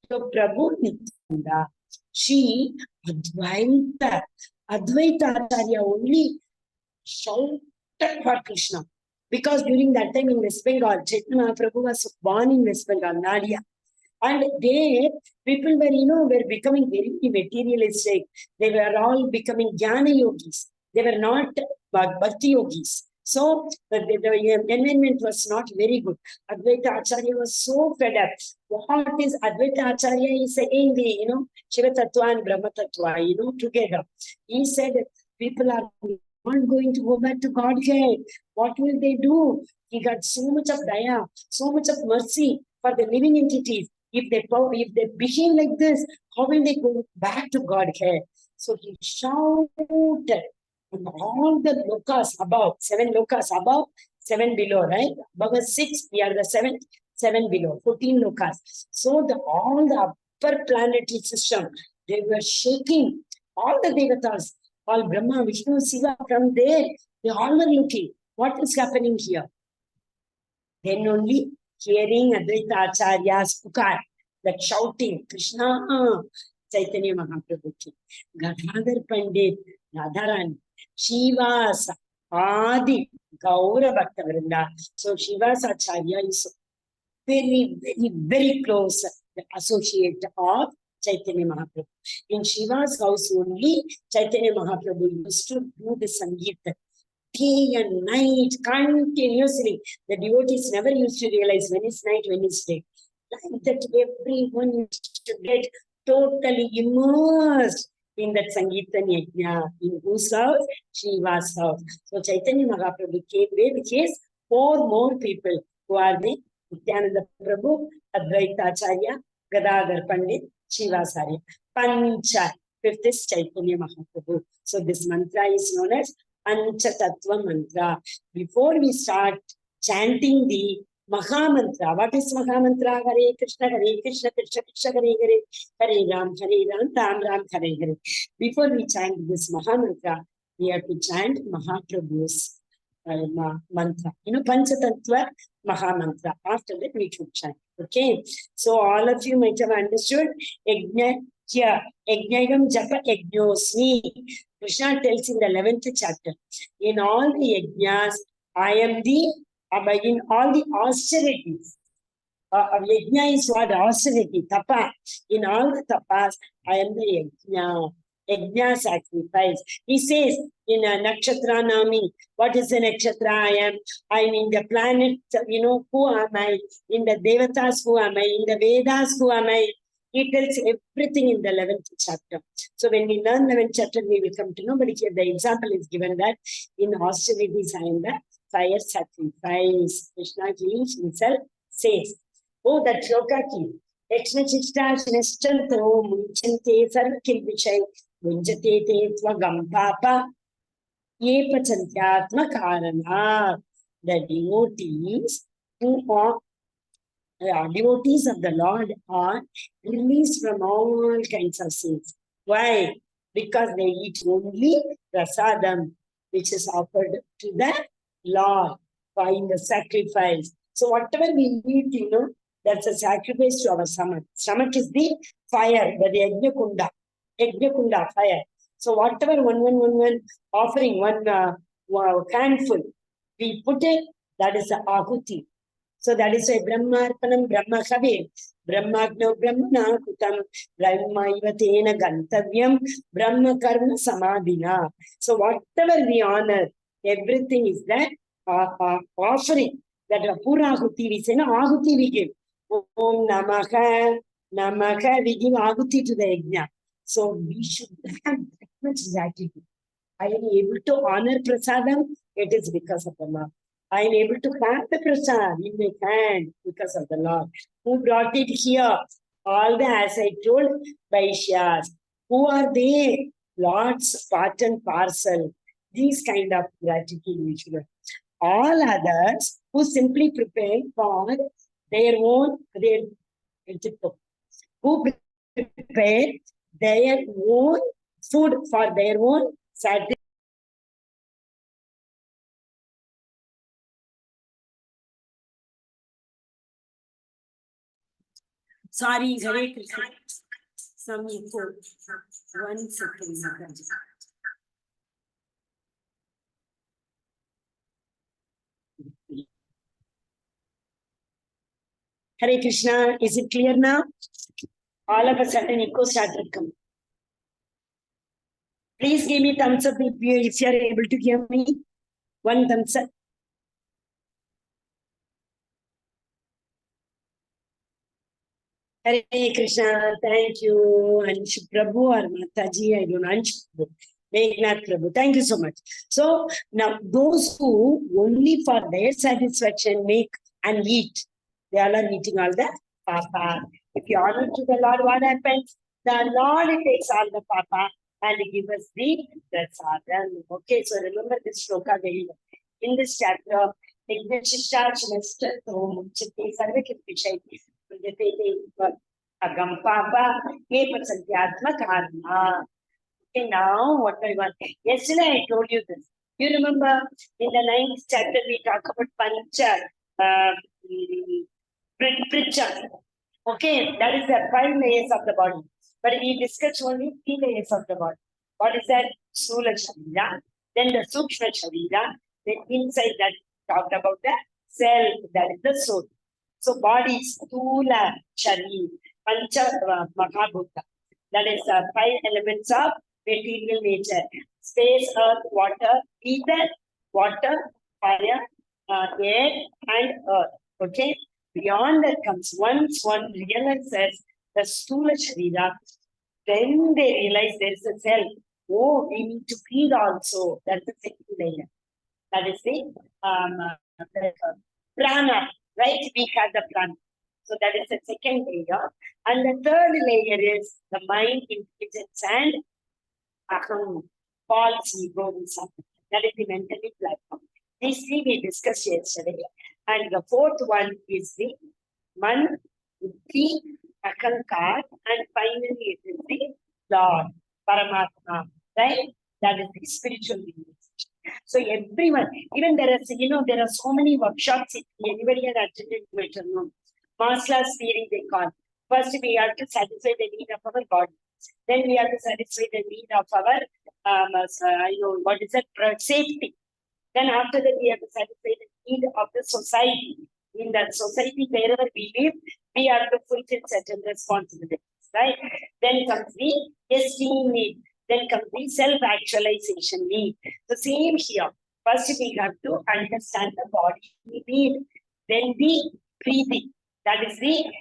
So Prabhu Nityananda, she Advaita Acharya only shouted for Krishna. Because during that time in West Bengal, Chaitanya Mahaprabhu was born in West Bengal, Nadia. And there, people were becoming very materialistic. They were all becoming jnana yogis. They were not bhakti yogis. So, the environment was not very good. Advaita Acharya was so fed up. What is Advaita Acharya is saying the, Shiva Tattva and Brahma Tattva, together. He said, people are not going to go back to Godhead. What will they do? He got so much of daya, so much of mercy for the living entities. If they behave like this, how will they go back to Godhead? So he shouted, and all the lokas above, 7 lokas above, 7 below, right? Above is 6, we are the 7th, 7 below, 14 lokas. So all the upper planetary system, they were shaking. All the devatas, all Brahma, Vishnu, Shiva, from there, they all were looking. What is happening here? Then only hearing Advaita Acharya's pukar, that shouting, Krishna, Chaitanya Mahaprabhu, Gadadhar Pandit, Radharani, Shivas, Adi, Gaura Bhakta Vrinda. So Shivas Acharya is very, very, very close associate of Chaitanya Mahaprabhu. In Shiva's house only, Chaitanya Mahaprabhu used to do the Sangeeta. Day and night, continuously. The devotees never used to realize when is night, when is day. Like that, everyone used to get totally immersed in that Sankirtan Yajna. In whose house? Shiva's house. So Chaitanya Mahaprabhu came there with his 4 more people who are the Nityananda Prabhu, Advaita Acharya, Gadadhar Pandit, Shivasarya. Pancha. 5th is Chaitanya Mahaprabhu. So this mantra is known as Pancha Tattva Mantra. Before we start chanting the Mahamantra, what is Mahamantra? Hare Krishna, Krishna Krishna, Hare Hare, Hare Ram, Ram Ram, Hare Hare. Before we chant this Mahamantra, we have to chant Mahaprabhu's mantra. Pancha Tattva Mahamantra. After that, we should chant. Okay. So all of you might have understood. Yajna Here, Yajnayam Japa Yajnosmi. Krishna tells in the 11th chapter, in all the yajnas, I am in all the austerities. Yajna is what? Austerity, tapa. In all the tapas, I am the yajna. Yajna sacrifice. He says in a nakshatra nami, what is the nakshatra I am in the planet, who am I? In the devatas, who am I? In the Vedas, who am I? He tells everything in the 11th chapter. So when we learn 11th chapter, we will come to know, but here the example is given that in austerities I am the fire sacrifice. Krishna himself says, oh, that shloka ki. Ekshnachistachineschanto munchante sarvakil vishay munjate te tvagam papa ye pachantyatma karana. The devotees who are devotees of the Lord are released from all kinds of sins. Why? Because they eat only prasadam, which is offered to the Lord in the sacrifice. So whatever we eat, that's a sacrifice to our stomach. Stomach is the fire, the Yajna Kunda fire. So whatever one offering, one handful, we put it, that is the ahuti. So that is why Brahmarpanam Brahma Khavir, Brahmagno Brahmana Kutam, Brahma Ivatena Gantavyam, Brahma Karma Samadhina. So whatever we honor, everything is that offering, that Purahuti we say, no, Ahuti we give. Om Namaha, Namaha, we give Ahuti to the Yajna. So we should have that much gratitude. I am able to honor Prasadam, it is because of the Lord. I am able to have the prasad in my hand because of the Lord. Who brought it here? All the, as I told, Vaishyas. Who are they? Lord's part and parcel. These kind of gratitude we should have. All others who simply prepare for their own, who prepare their own food for their own satisfaction. Sorry, Hare Krishna. Some echo. 1 second. Hare Krishna, is it clear now? All of a sudden, echo started coming. Please give me thumbs up if you are able to hear me. 1 thumbs up. Hare Krishna, thank you. Anshu Prabhu or Mataji, I don't know. Anshu Prabhu. Meghnad Prabhu, thank you so much. So now those who only for their satisfaction make and eat, they all are eating all the papa. If you honor to the Lord, what happens? The Lord takes all the papa and gives us the prasadam. Okay, so remember this shloka very well. In this chapter, okay, now what I want. Yesterday I told you this. You remember in the 9th chapter we talk about Pancha Pricha. Okay, that is the 5 layers of the body. But we discussed only 3 layers of the body. What is that? Sula Sharira, then the Sukshma Sharira, then inside that talked about the cell, that is the soul. So body is Stula Sharira, Pancha Mahabhuta. That is the 5 elements of material nature: space, earth, water, ether, water, fire, air, and earth. Okay. Beyond that comes, once one realizes the Stula Sharira, then they realize there is a cell. Oh, we need to feed also. That's the second layer. That is the prana, right? We have the prana. So that is the second layer. And the third layer is the mind, intelligence, and aham, false ego. That is the mentally platform. These 3 we discussed yesterday. And the 4th one is the man, buddhi, akankar, and finally it is the Lord, Paramatma, right? That is the spiritual realization. So everyone, even there are so many workshops. If anybody has attended, better know. Maslow's theory they call. First, we have to satisfy the need of our body. Then we have to satisfy the need of our, what is that, safety. Then after that, we have to satisfy the need of the society. In that society, wherever we live, we have to fulfill certain responsibilities, right? Then comes the esteem need. Then comes the self-actualization need. The same here. First, we have to understand the body need. Then the breathing. That is the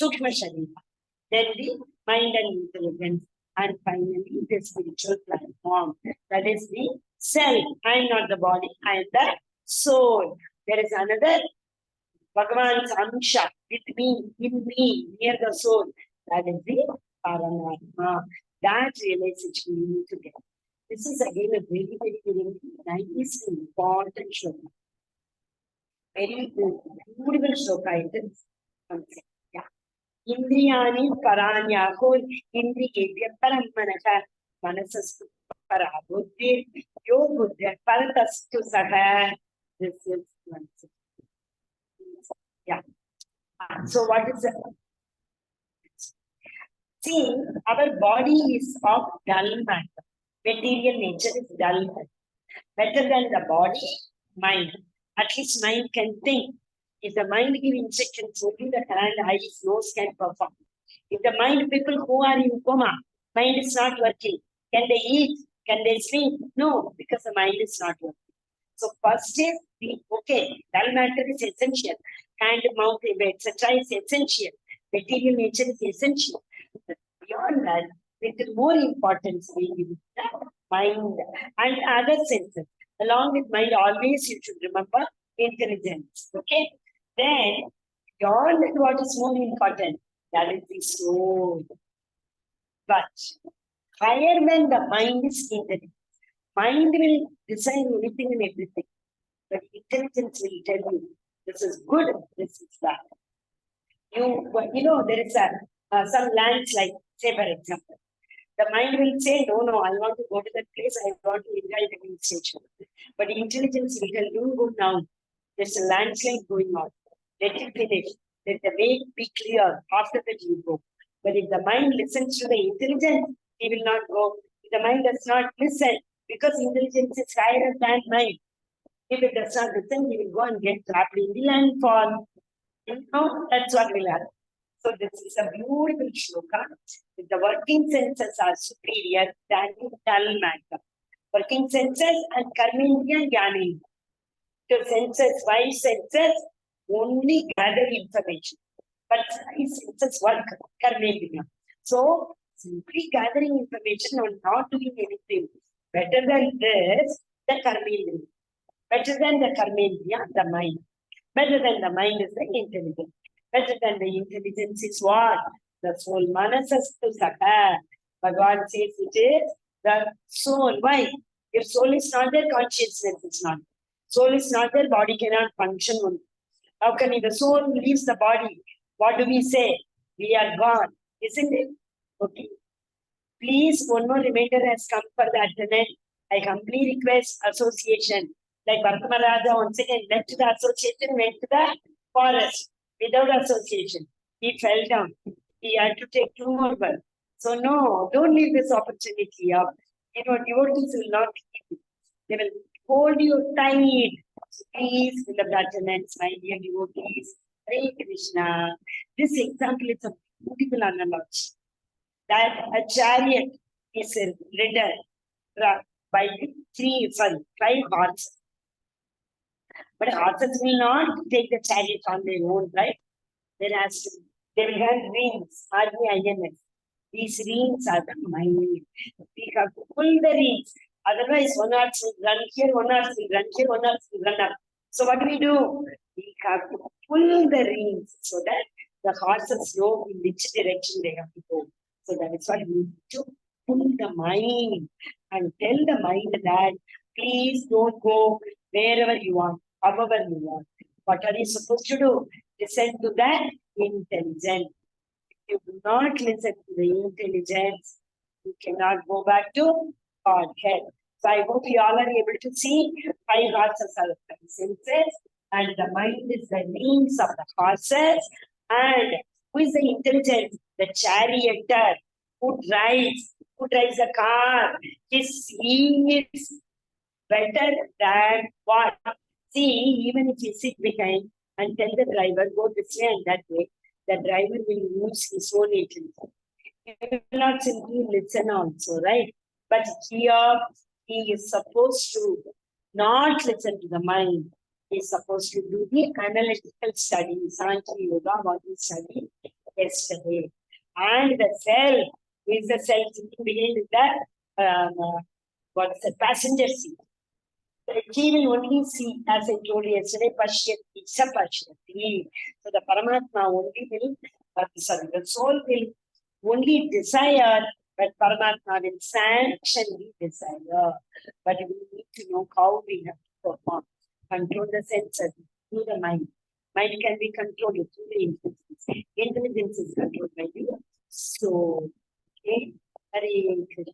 Sukshma Sharira. Then the mind and intelligence. And finally, the spiritual platform. That is the self. I am not the body. I am the soul. There is another Bhagavan's Amsha with me, in me, near the soul. That is the Paramatma. That realization we need to get. This is again a very, very, very nice and important shloka. Very beautiful shloka it is. Yeah. Indriyani paranyako indriyebhya parammanaka manasastu parabuddhi yo buddha paratastu saha. This is one. Yeah. So what is it? See, our body is of dull matter. Material nature is dull matter. Better than the body, mind. At least mind can think. If the mind gives instructions, only the hand, eyes, nose can perform. If the mind, people who are in coma, mind is not working. Can they eat? Can they sleep? No, because the mind is not working. So first is dull matter is essential. Hand, mouth, etc. is essential. Material nature is essential. But beyond that, with more importance, we give the mind and other senses. Along with mind, always you should remember intelligence. Okay? Then, beyond what is more important, that is the soul. But higher than the mind is intelligence. Mind will decide anything and everything. But intelligence will tell you, this is good, this is bad. There is some landslide, say for example. The mind will say, no, I want to go to that place, I want to enjoy the hill station. But intelligence will tell you, go now. There's a landslide going on. Let it finish. Let the way be clear. After that you go. But if the mind listens to the intelligence, he will not go. If the mind does not listen, because intelligence is higher than mind. If it does not listen, he will go and get trapped in the landfall. That's what will happen. So this is a beautiful shloka. The working senses are superior than dull matter. Working senses and karmendriya and jnanendriya. The senses, five senses, only gather information. But five senses work, karmendriya. So simply gathering information or not doing anything. Better than this, the karmendriya. Better than the karmendriya, the mind. Better than the mind is the intelligence. Better than the intelligence is what? The soul. Manasastu sakha. Bhagavan says it is the soul. Why? If soul is not there, consciousness is not. Soul is not there, body cannot function only. How can the soul leaves the body? What do we say? We are gone. Isn't it? Okay. Please, one more reminder has come for the attendant. I humbly request association. Like Bhartama Raja once again left the association, went to the forest without association. He fell down. He had to take 2 more births. So no, don't leave this opportunity up. Devotees will not keep you. They will hold you tight. So please, beloved attendants, my dear devotees, Hare Krishna. This example is a beautiful analogy. That a chariot is ridden by 5 horses. But horses will not take the chariot on their own, right? They will have reins, R-E-I-N-S. These reins are the mind. We have to pull the reins. Otherwise, one horse will run here, one horse will run here, one horse will run up. So what do? We have to pull the reins so that the horses know in which direction they have to go. So that is what we need to pull the mind and tell the mind that please don't go wherever you want, however you want. What are you supposed to do? Listen to that intelligence. If you do not listen to the intelligence, you cannot go back to Godhead. So I hope you all are able to see 5 horses are the senses, and the mind is the names of the horses, and who is the intelligence? The charioteer, who drives a car. He is better than what? See, even if you sit behind and tell the driver, go this way and that way, the driver will use his own agency. He will not simply listen also, right? But here, he is supposed to not listen to the mind. He is supposed to do the analytical study, Sankhya Yoga, what we studied yesterday. And the self, who is the self sitting behind the what's the passenger seat. He will only see, as I told you yesterday, Pashyati, Sapashyati. So the Paramatma only will, the soul will only desire, but Paramatma will sanction the desire. But we need to know how we have to perform. Control the senses through the mind. Mind can be controlled through the intelligence. Intelligence is controlled by you. So, okay, very good.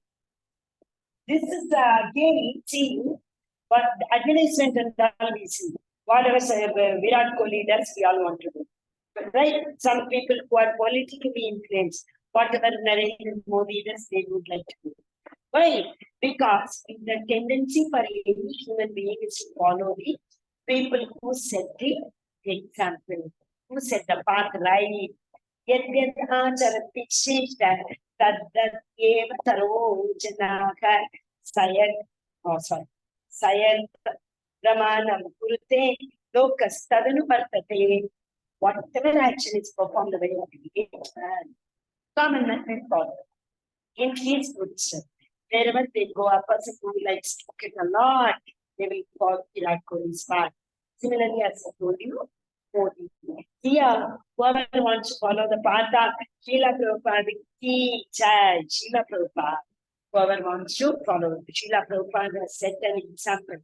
This is again, see, but advertisement and all we see. Whatever Virat Kohli does, we all want to do. Right? Some people who are politically influenced, whatever Narendra Modi does, they would like to do. Why? Because the tendency for any human being is to follow the people who set the example, who set the path right. Yet whatever action is performed by a man, common method follow. In his footsteps, wherever they go, a person who likes to cricket a lot, they will follow Virat Kohli's path. Similarly, as I told you, here, whoever wants to follow the path of Srila Prabhupada, ki jai, Srila Prabhupada. Whoever wants to follow Srila Prabhupada has set an example.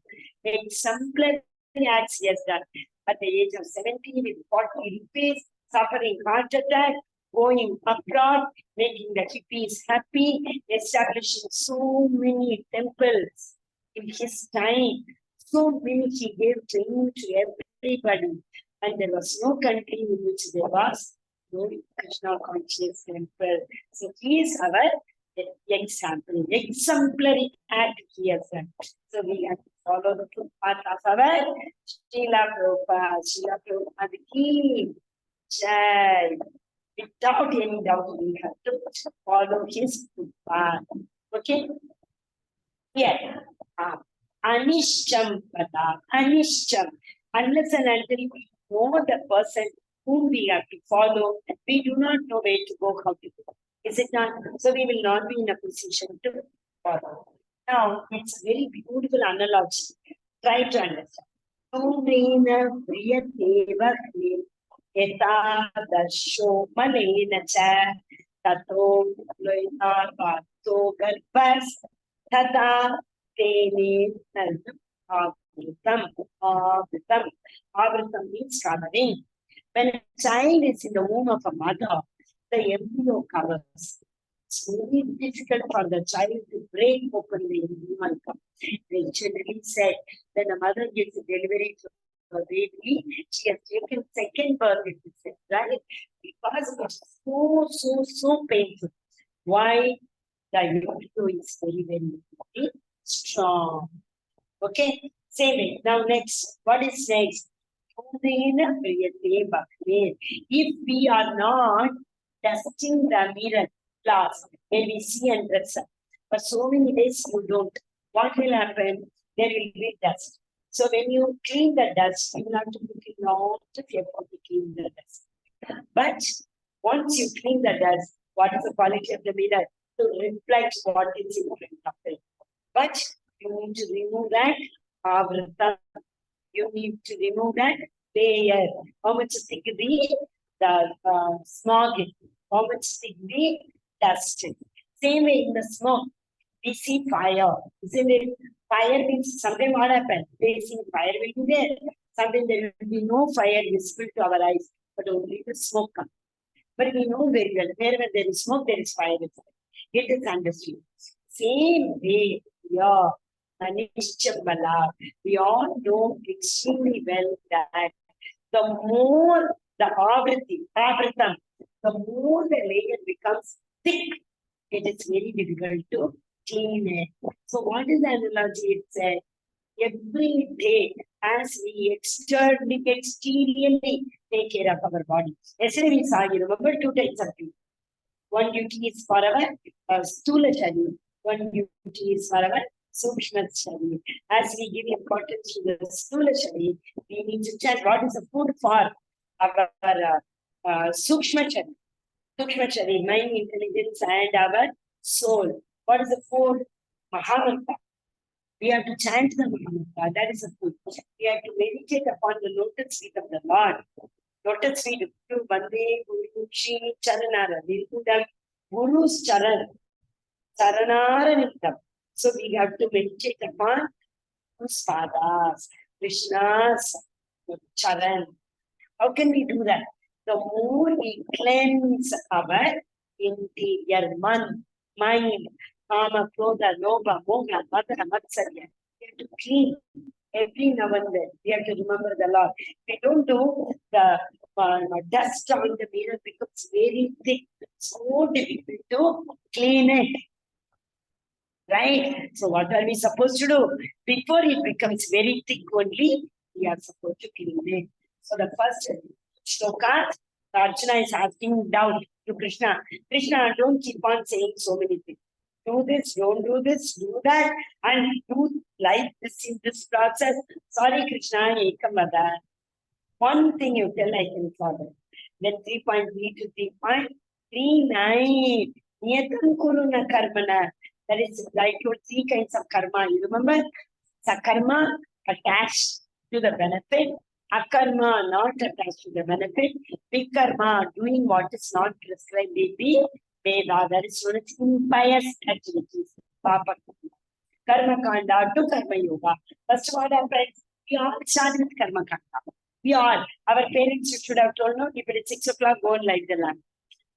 Exemplary acts he has done. At the age of 70, with 40 rupees, suffering heart attack, going abroad, making the hippies happy, establishing so many temples in his time. So many he gave training to everybody. And there was no country in which there was no Krishna conscious temple. So he is our example, exemplary act he has done. So we have to follow the footpath of our Srila Prabhupada, Srila Prabhupada ki jai. Without any doubt, we have to follow his footpath. Okay? Yeah. Anishcham pada, Anishcham. Unless and until we know the person whom we have to follow, we do not know where to go, how to go. Is it not? So we will not be in a position to follow. Now, it's a very beautiful analogy. Try to understand. Tumrena priyateva yeta dasho malena cha tato loita pato garbhas tata tene Avritam means covering. When a child is in the womb of a mother, the embryo covers. It's very difficult for the child to break open the embryo. They generally said when a mother gives a delivery to her baby, she has taken second birth, right? Because it's so painful. Why? The embryo is very strong. Okay? Same way. Now next, what is next? If we are not dusting the mirror glass when we see and dress up, for so many days you don't, what will happen? There will be dust. So when you clean the dust, you will have to put in a lot of effort to clean the dust. But once you clean the dust, what is the quality of the mirror? To reflect what is in front of it. But you need to remove that avrata. You need to remove that layer. How much thick the smog is, how much thick the dust is. Same way in the smoke, we see fire. Isn't it? Fire means something what happened. They see fire will be there. Something there will be no fire visible to our eyes, but only the smoke comes. But we know very well, wherever there is smoke, there is fire. It is understood. Same way, yeah. We all know extremely well that the more the avritam, the more the layer becomes thick, it is very difficult to clean it. So what is the analogy it said? Every day, as we externally take care of our body. Yesterday we saw, you remember, two types of people. One duty is for our Stula Shari, one duty is for our Sukshma Shari. As we give importance to the Stula Shari, we need to check what is the food for our Sukshma Shari. Sukshma Shari, mind, intelligence, and our soul. What is the food? Mahamantra. We have to chant the Mahamantra. That is the food. We have to meditate upon the lotus feet of the Lord. Lotus feet to Bande, Guru, Shri, Charanara, Virkudam, Guru's Charan, Charanara. So we have to meditate upon Guru's Padas, Krishna's Charan. How can we do that? The more we cleanse our interior mind, Kama, Krodha, Lobha, Moha, Mata, Matsarya. We have to clean every now and then. We have to remember the Lord. We don't do the dust on the mirror becomes very thick. So difficult to clean it. Right? So what are we supposed to do? Before it becomes very thick only, we are supposed to clean it. So the first shloka, Arjuna is asking doubt to Krishna. Krishna, don't keep on saying so many things. Do this, don't do this, do that, and do like this in this process. Sorry, Krishna, Ekamada. One thing you tell, I can follow. Then 3.3 to 3.39. Niyatam kuruna karmana. That is like your three kinds of karma. You remember? Sakarma attached to the benefit. Akarma not attached to the benefit. Vikarma doing what is not prescribed may be Veda. That is known as impious activities. Papa. Karma kanda to karma yoga. First of all, our friends, we all started with karma kanda. We all, our parents should have told, no, if it is 6 o'clock, go and light the lamp.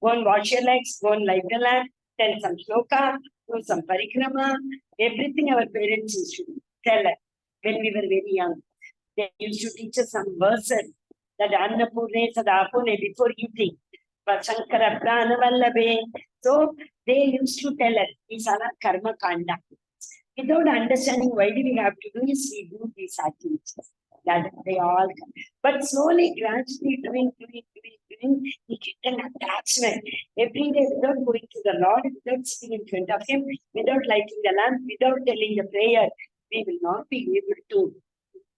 Go and wash your legs, go and light the lamp, tell some shloka, do some parikrama, everything our parents used to tell us when we were very young. They used to teach us some verses that Annapurne Sadapune before eating. But Shankara Prana Vallabe. So they used to tell us, these are karma kanda. Without understanding why do we have to do is we do these activities. That they all come. But slowly, gradually doing, we get an attachment. Every day without going to the Lord, without sitting in front of Him, without lighting the lamp, without telling the prayer, we will not be able to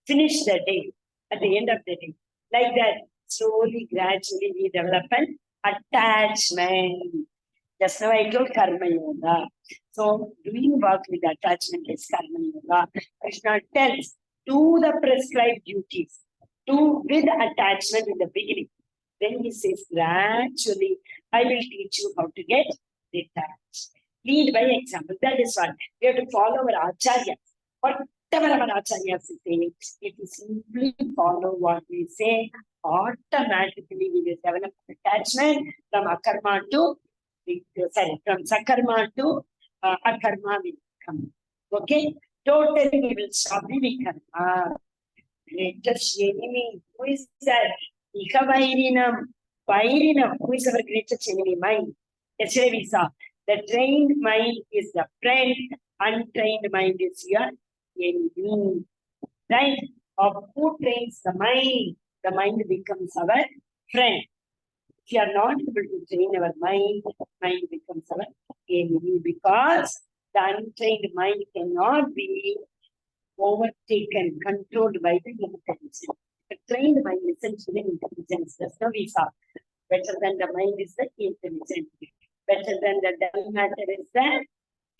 finish the day at the end of the day. Like that, slowly, gradually, we develop an attachment. Just now I told karma yoga. So doing work with attachment is karma yoga. Krishna tells, do the prescribed duties, do with attachment in the beginning. Then he says, gradually, I will teach you how to get detached. Lead by example. That is what we have to follow our acharyas. Whatever our acharyas is saying, if you simply follow what we say, automatically we will develop attachment from akarma to, from sakarma to akarma will come. Okay? Totally we will stop the vikarma. Greatest enemy, who is that? Ikavairinam. Vairinam, who is our greatest enemy? Mind. Yesterday we saw, the trained mind is the friend, untrained mind is your enemy. Right? Of who trains the mind becomes our friend. If you are not able to train our mind becomes our enemy, because the untrained mind cannot be overtaken, controlled by the intelligence. The trained mind listens to the intelligence. That's how we saw. Better than the mind is the intelligence. Better than the dumb matter is the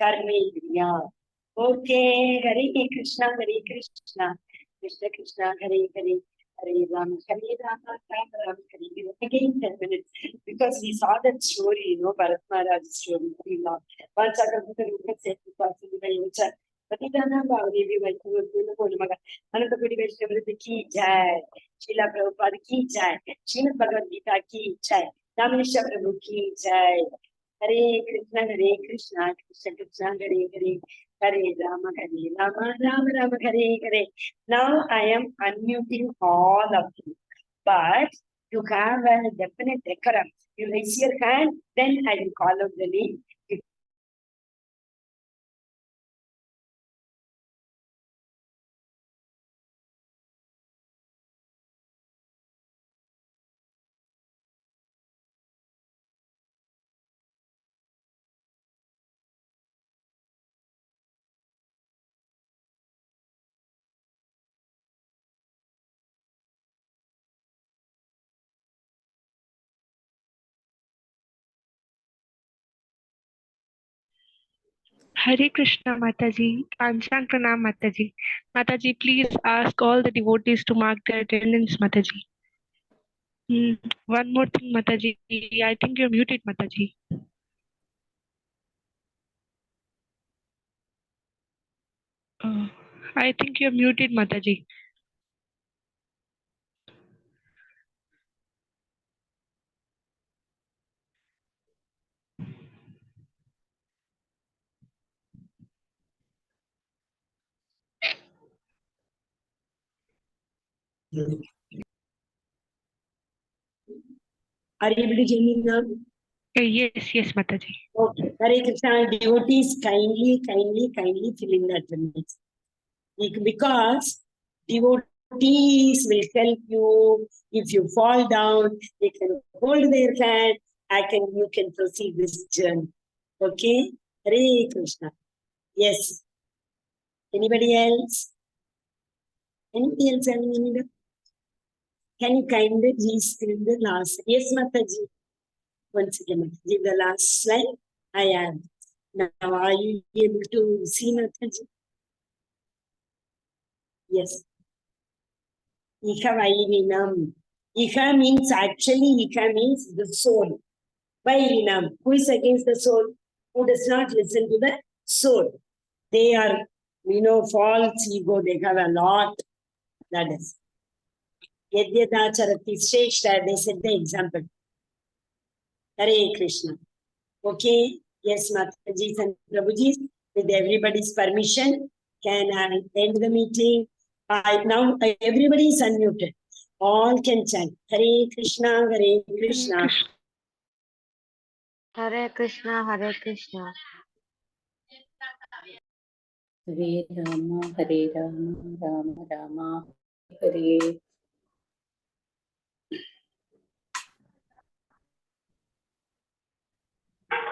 karmendriya. Okay, Hare Krishna, Hare Krishna, Krishna Krishna, Hare Hare, Hare Rama, Hare Rama, Rama Rama, Hare Hare. Again 10 minutes, because we saw that story, you know, Bharat Maharaj's story. Once I got to the room, said, Patidana Bhavdevi Vaikumaga, Anatapudi Vaishnavati ki jai, Srila Prabhupada ki jai, Srimad Bhagavad Gita ki jai, Namisha Prabhu ki jai. Hare Krishna, Krishna Krishna, Hare Hare, Hare Rama, Rama Rama, Hare Hare. Now I am unmuting all of you, but you have a definite decorum. You raise your hand, then I will call out the name. Hare Krishna Mataji, Kanchan Pranam Mataji. Mataji, please ask all the devotees to mark their attendance, Mataji. One more thing, Mataji. I think you're muted, Mataji. I think you're muted, Mataji. Are you able to hear me now? Yes, Mataji. Okay. Hare Krishna, devotees, kindly fill in the attendance. Because devotees will help you. If you fall down, they can hold their hand. You can proceed this journey. Okay? Hare Krishna. Yes. Anybody else? Anybody else having any? Can you kindly please fill the last? Yes, Mataji. Once again, Mataji, the last slide I am. Now, are you able to see, Mataji? Yes. Iha Vairinam. Iha means the soul. Vairinam. Who is against the soul? Who does not listen to the soul? They are, false ego. They have a lot. That is. Yadyadacharati Shrestha. They set the example. Hare Krishna. Okay. Yes, Mataji and Prabhuji, with everybody's permission, can I end the meeting? Now everybody is unmuted. All can chant. Hare Krishna, Hare Krishna. Hare Krishna, Hare Krishna. Hare Rama, Rama Rama, Hare